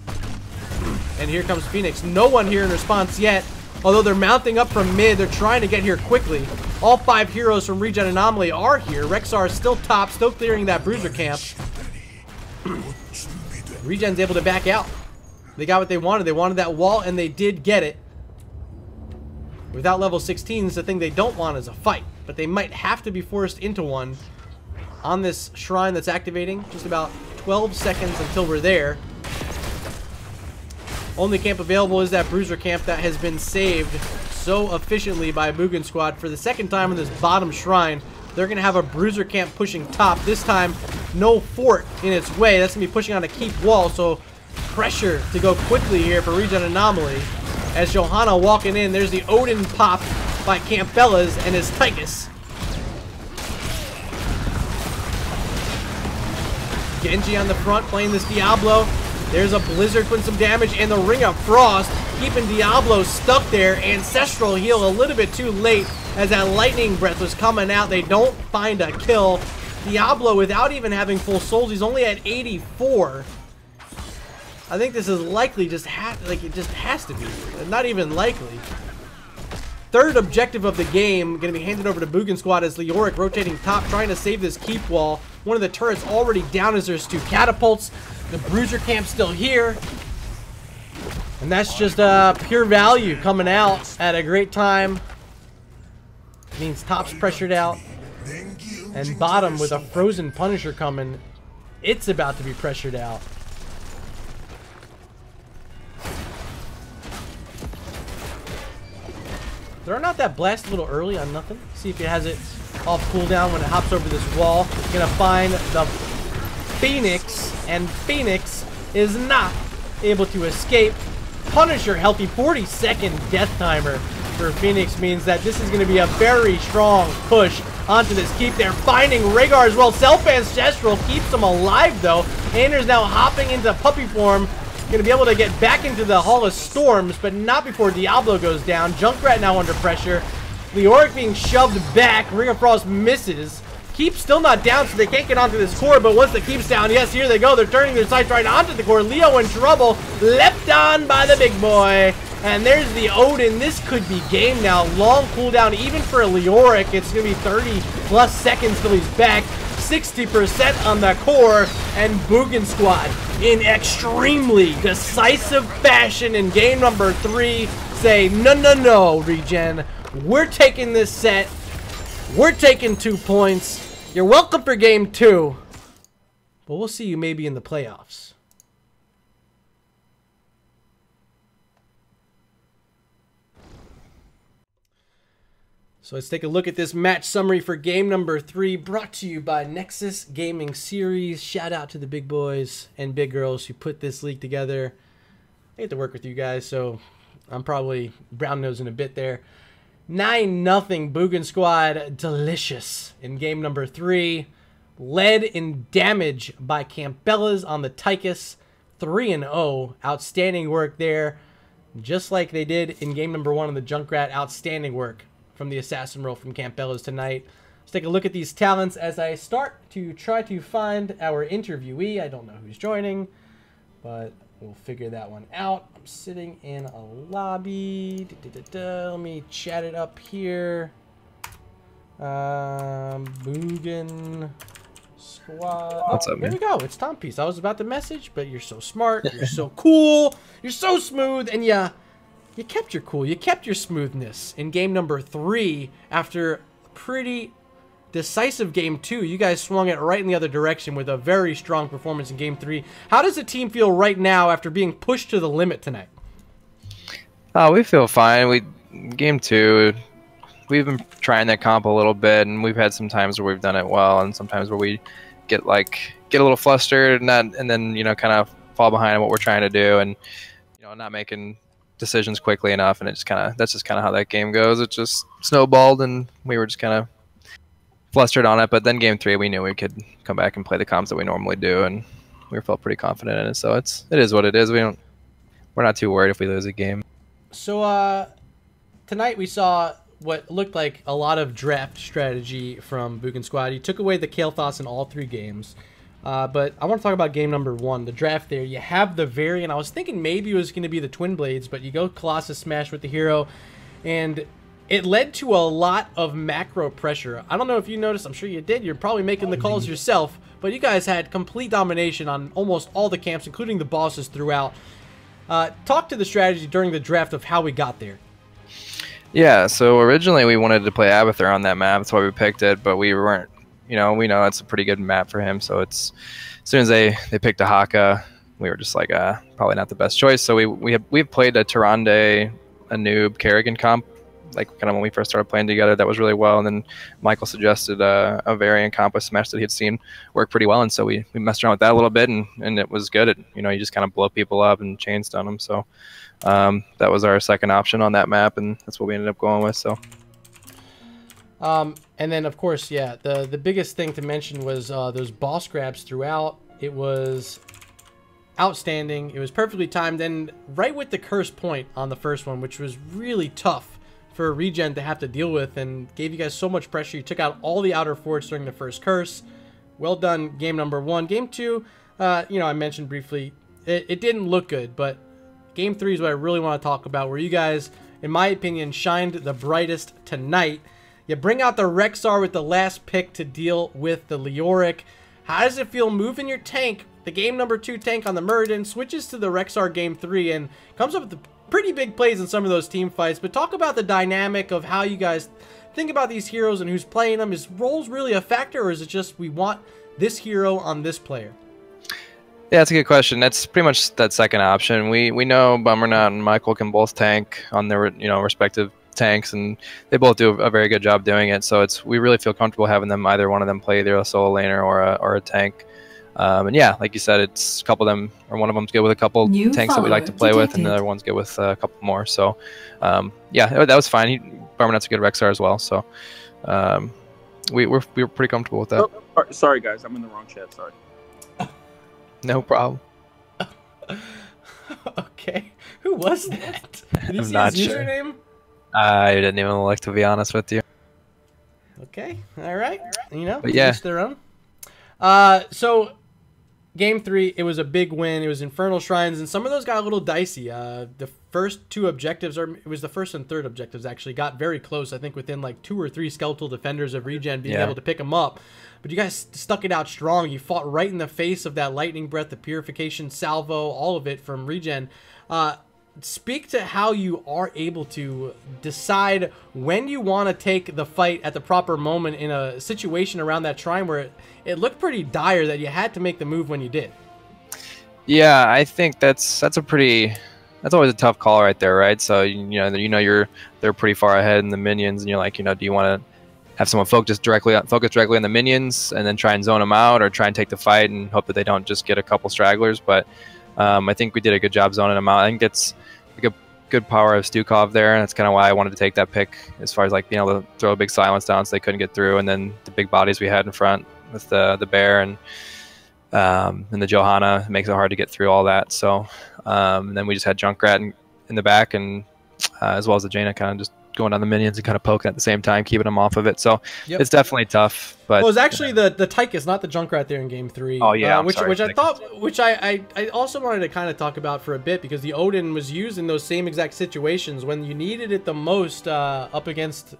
Speaker 2: And here comes Phoenix. No one here in response yet. Although they're mounting up from mid, they're trying to get here quickly. All 5 heroes from ReGen Anomaly are here. Rexar is still top, still clearing that bruiser camp. ReGen's able to back out. They got what they wanted. They wanted that wall, and they did get it. Without level 16s, the thing they don't want is a fight. But they might have to be forced into one on this shrine that's activating. Just about 12 seconds until we're there. Only camp available is that bruiser camp that has been saved so efficiently by Boogan squad. For the second time in this bottom shrine, they're going to have a bruiser camp pushing top. This time, no fort in its way. That's going to be pushing on a keep wall, so pressure to go quickly here for ReGen Anomaly. As Johanna walking in, there's the Odin pop by Campbellas and his Tychus. Genji on the front playing this Diablo. There's a Blizzard putting some damage, and the Ring of Frost keeping Diablo stuck there. Ancestral heal a little bit too late as that Lightning Breath was coming out. They don't find a kill. Diablo, without even having full souls, he's only at 84. I think this is likely it just has to be. Not even likely. Third objective of the game going to be handed over to Boogan squad as Leoric rotating top, trying to save this keep wall. One of the turrets already down as there's 2 catapults. The bruiser camp's still here. And that's just pure value coming out at a great time. Means top's pressured out. And bottom with a frozen Punisher coming. It's about to be pressured out. Throw out that blast a little early on nothing. See if it has it off cooldown when it hops over this wall. Gonna find the Phoenix, and Phoenix is not able to escape. Punisher healthy, 40-second death timer for Phoenix means that this is going to be a very strong push onto this keep. They're finding Rhaegar as well. Self-Ancestral keeps him alive though. Anders now hopping into puppy form. Going to be able to get back into the Hall of Storms, but not before Diablo goes down. Junkrat now under pressure. Leoric being shoved back. Ring of Frost misses. Keep still not down, so they can't get onto this core, but once the Keep's down, yes, here they go. They're turning their sights right onto the core. Leo in trouble. Leapt on by the big boy. And there's the Odin. This could be game now. Long cooldown, even for Leoric. It's going to be 30+ seconds till he's back. 60% on the core, and Boogan squad in extremely decisive fashion in game number 3 say, no, ReGen. We're taking this set. We're taking 2 points. You're welcome for game 2. But we'll see you maybe in the playoffs. So let's take a look at this match summary for game number 3, brought to you by Nexus Gaming Series. Shout out to the big boys and big girls who put this league together. I get to work with you guys, so I'm probably brown-nosing a bit there. 9-0 Boogan squad, delicious in game number 3. Led in damage by Campbellas on the Tychus, 3-0. Outstanding work there, just like they did in game number 1 on the Junkrat. Outstanding work from the assassin role from Campbellas tonight. Let's take a look at these talents as I start to try to find our interviewee. I don't know who's joining, but we'll figure that one out. I'm sitting in a lobby. Let me chat it up here. Boogan squad.
Speaker 4: What's up,
Speaker 2: There
Speaker 4: man?
Speaker 2: we go. It's Tom Piece. I was about to message, but you're so smart. You're so cool. You're so smooth, and you kept your cool. You kept your smoothness in game number 3 after a pretty decisive game 2. You guys swung it right in the other direction with a very strong performance in game 3. How does the team feel right now after being pushed to the limit tonight?
Speaker 4: Oh, we feel fine. Game 2, we've been trying that comp a little bit, and we've had some times where we've done it well, and sometimes where we get a little flustered and then kind of fall behind on what we're trying to do, and not making decisions quickly enough, and that's just kind of how that game goes. It just snowballed, and we were just kind of flustered on it. But then game 3, we knew we could come back and play the comps that we normally do, and we felt pretty confident in it. So it is what it is. We're not too worried if we lose a game.
Speaker 2: So tonight we saw what looked like a lot of draft strategy from Boogan Squad. You took away the Kael'thas in all 3 games. But I want to talk about game number 1, the draft there. You have the variant. I was thinking maybe it was going to be the Twin Blades, but you go Colossus Smash with the hero, and it led to a lot of macro pressure. I don't know if you noticed. I'm sure you did. You're probably making the calls yourself, but you guys had complete domination on almost all the camps, including the bosses throughout. Talk to the strategy during the draft of how we got there.
Speaker 4: Yeah, so originally we wanted to play Abathur on that map. That's why we picked it, but we weren't. We know it's a pretty good map for him. So as soon as they picked a Haka, we were just like, probably not the best choice. So we've played a Tyrande, a noob, Kerrigan comp, like kind of when we first started playing together. That was really well. And then Michael suggested a variant comp with Smash that he had seen work pretty well. And so we messed around with that a little bit, and it was good. You just kind of blow people up and chain stun them. So that was our second option on that map, and that's what we ended up going with. So.
Speaker 2: And then, of course, yeah, the biggest thing to mention was those boss grabs throughout. It was outstanding. It was perfectly timed, and right with the curse point on the first one, which was really tough for ReGen to have to deal with and gave you guys so much pressure. You took out all the outer forts during the first curse. Well done, game number 1. Game 2, I mentioned briefly, it didn't look good, but game 3 is what I really want to talk about, where you guys, in my opinion, shined the brightest tonight. You bring out the Rexar with the last pick to deal with the Leoric. How does it feel moving your tank, the game number 2 tank on the Muradin, switches to the Rexar game 3 and comes up with pretty big plays in some of those team fights? But talk about the dynamic of how you guys think about these heroes and who's playing them. Is roles really a factor, or is it just we want this hero on this player?
Speaker 4: Yeah, that's a good question. That's pretty much that second option. We know Bummernut and Michael can both tank on their respective tanks, and they both do a very good job doing it. So we really feel comfortable having them, either one of them play either a solo laner or a tank. And yeah, like you said, it's a couple of them, or one of them's good with a couple tanks that we like to play with, and the other one's good with a couple more. So yeah, that was fine. Bummernut's a good Rexar as well. So we were pretty comfortable with that.
Speaker 5: Oh, sorry guys, I'm in the wrong chat. Sorry.
Speaker 4: No problem.
Speaker 2: Okay, who was that? Did you
Speaker 4: I'm
Speaker 2: see
Speaker 4: not
Speaker 2: his
Speaker 4: sure.
Speaker 2: username?
Speaker 4: I didn't even look, to be honest with you.
Speaker 2: Okay, all right.
Speaker 4: But yeah.
Speaker 2: Each their own. So game 3, it was a big win. It was Infernal Shrines, and some of those got a little dicey. The first 2 objectives, or it was the first and third objectives, actually got very close. I think within like 2 or 3 skeletal defenders of ReGen being able to pick them up. But you guys stuck it out strong. You fought right in the face of that lightning breath, the purification salvo, all of it from ReGen. Speak to how you are able to decide when you want to take the fight at the proper moment in a situation around that shrine where it looked pretty dire that you had to make the move when you did.
Speaker 4: Yeah, I think that's always a tough call right there, right? So they're pretty far ahead in the minions, and you're like, do you want to have someone focus directly on the minions and then try and zone them out, or try and take the fight and hope that they don't just get a couple stragglers? But I think we did a good job zoning them out. I think it's like a good power of Stukov there, and that's kind of why I wanted to take that pick, as far as like being able to throw a big silence down so they couldn't get through, and then the big bodies we had in front with the bear and the Johanna makes it hard to get through all that. So and then we just had Junkrat in the back, and as well as the Jaina kind of just going on the minions and kind of poking at the same time, keeping them off of it. So
Speaker 2: Yep.
Speaker 4: it's definitely tough. But
Speaker 2: well, it was actually the Tychus, not the Junkrat there in game 3.
Speaker 4: Oh, yeah, I'm
Speaker 2: which
Speaker 4: sorry,
Speaker 2: which I
Speaker 4: Tychus.
Speaker 2: thought, which I also wanted to kind of talk about for a bit, because the Odin was used in those same exact situations when you needed it the most, up against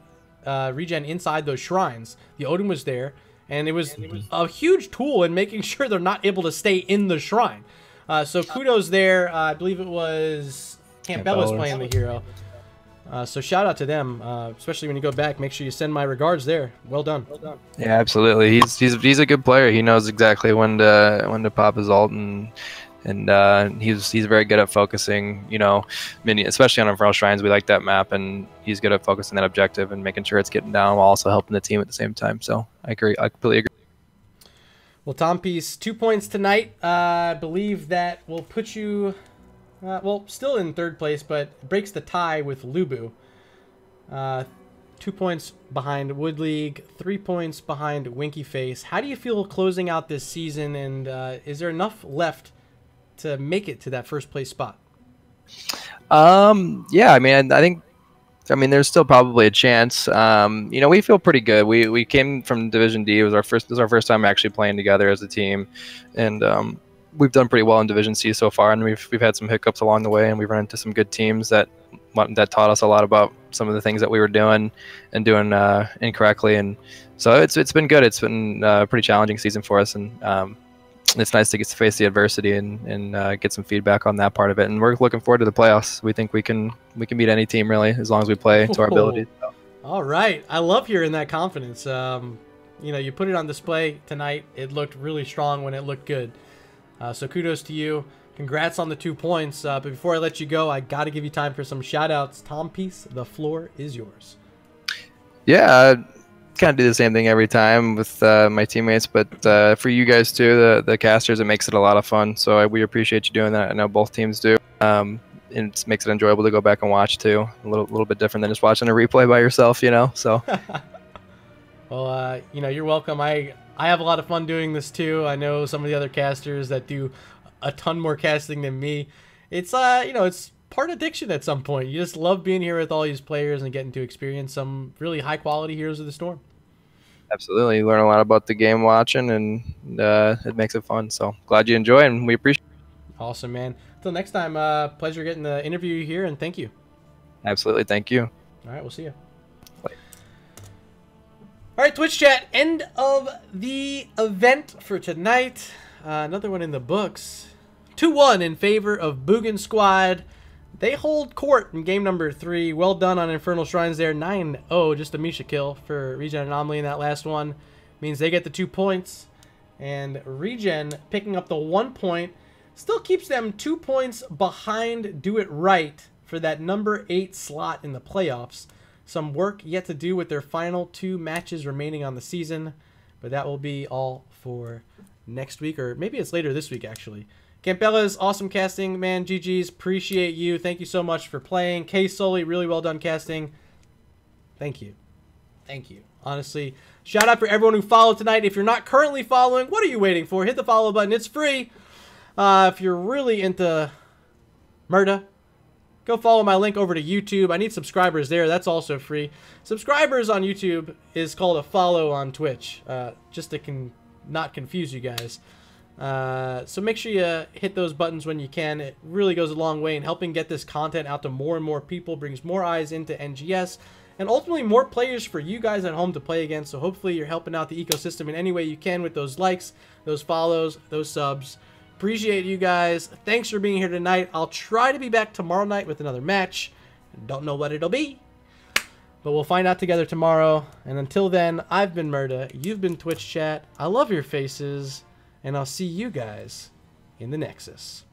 Speaker 2: ReGen inside those shrines. The Odin was there, and it was a huge tool in making sure they're not able to stay in the shrine. So kudos there. I believe it was Campbella's playing the hero. So shout out to them, especially when you go back. Make sure you send my regards there. Well done.
Speaker 4: Yeah, absolutely. He's a good player. He knows exactly when to pop his ult, and he's very good at focusing. You know, especially on Infernal Shrines, we like that map, and he's good at focusing that objective and making sure it's getting down while also helping the team at the same time. So I agree. I completely agree.
Speaker 2: Well, Tom Peace, 2 points tonight. I believe that will put you, well, still in 3rd place, but breaks the tie with Lubu. 2 points behind Wood League, 3 points behind Winky Face. How do you feel closing out this season, and is there enough left to make it to that 1st place spot?
Speaker 4: Yeah, I mean, I mean, there's still probably a chance. You know, we feel pretty good. We came from Division D. It was our first time actually playing together as a team, and we've done pretty well in Division C so far. And we've had some hiccups along the way, and we've run into some good teams that taught us a lot about some of the things that we were doing and doing incorrectly. And so it's been good. It's been a pretty challenging season for us, and it's nice to get to face the adversity and get some feedback on that part of it. And we're looking forward to the playoffs. We think we can beat any team really, as long as we play to our abilities. So.
Speaker 2: All right, I love hearing that confidence. You know, you put it on display tonight. It looked really strong when it looked good. So kudos to you. Congrats on the 2 points. But before I let you go, I got to give you time for some shout outs. Tom Peace, the floor is yours.
Speaker 4: Yeah. Kind of do the same thing every time with my teammates, but for you guys too, the casters, it makes it a lot of fun. So we appreciate you doing that. I know both teams do. It makes it enjoyable to go back and watch too. A little bit different than just watching a replay by yourself, you know. So.
Speaker 2: Well, you know, you're welcome. I have a lot of fun doing this too. I know some of the other casters that do a ton more casting than me. It's you know, it's part addiction at some point. You just love being here with all these players and getting to experience some really high quality Heroes of the Storm.
Speaker 4: Absolutely. You learn a lot about the game watching, and it makes it fun. So glad you enjoy, and we appreciate it.
Speaker 2: Awesome, man. Until next time, pleasure getting to interview you here, and thank you.
Speaker 4: Absolutely. Thank you.
Speaker 2: All right, we'll see you. All right, Twitch chat, end of the event for tonight. Another one in the books. 2-1 in favor of Boogan Squad. They hold court in game number 3. Well done on Infernal Shrines there. 9-0, just a Misha kill for ReGen Anomaly in that last one. Means they get the 2 points. And ReGen picking up the 1 point. Still keeps them 2 points behind Do It Right for that number 8 slot in the playoffs. Some work yet to do with their final 2 matches remaining on the season. But that will be all for next week. Or maybe it's later this week, actually. Campella's awesome casting, man. GG's, appreciate you. Thank you so much for playing. K Sully, really well done casting. Thank you. Thank you. Honestly, shout out for everyone who followed tonight. If you're not currently following, what are you waiting for? Hit the follow button. It's free. If you're really into Murda, go follow my link over to YouTube. I need subscribers there. That's also free. Subscribers on YouTube is called a follow on Twitch, just to not confuse you guys. So make sure you hit those buttons when you can. It really goes a long way in helping get this content out to more and more people, brings more eyes into NGS, and ultimately more players for you guys at home to play against. So hopefully you're helping out the ecosystem in any way you can with those likes, those follows, those subs. Appreciate you guys. Thanks for being here tonight. I'll try to be back tomorrow night with another match. Don't know what it'll be, but we'll find out together tomorrow. And until then, I've been Murda. You've been Twitch Chat. I love your faces. And I'll see you guys in the Nexus.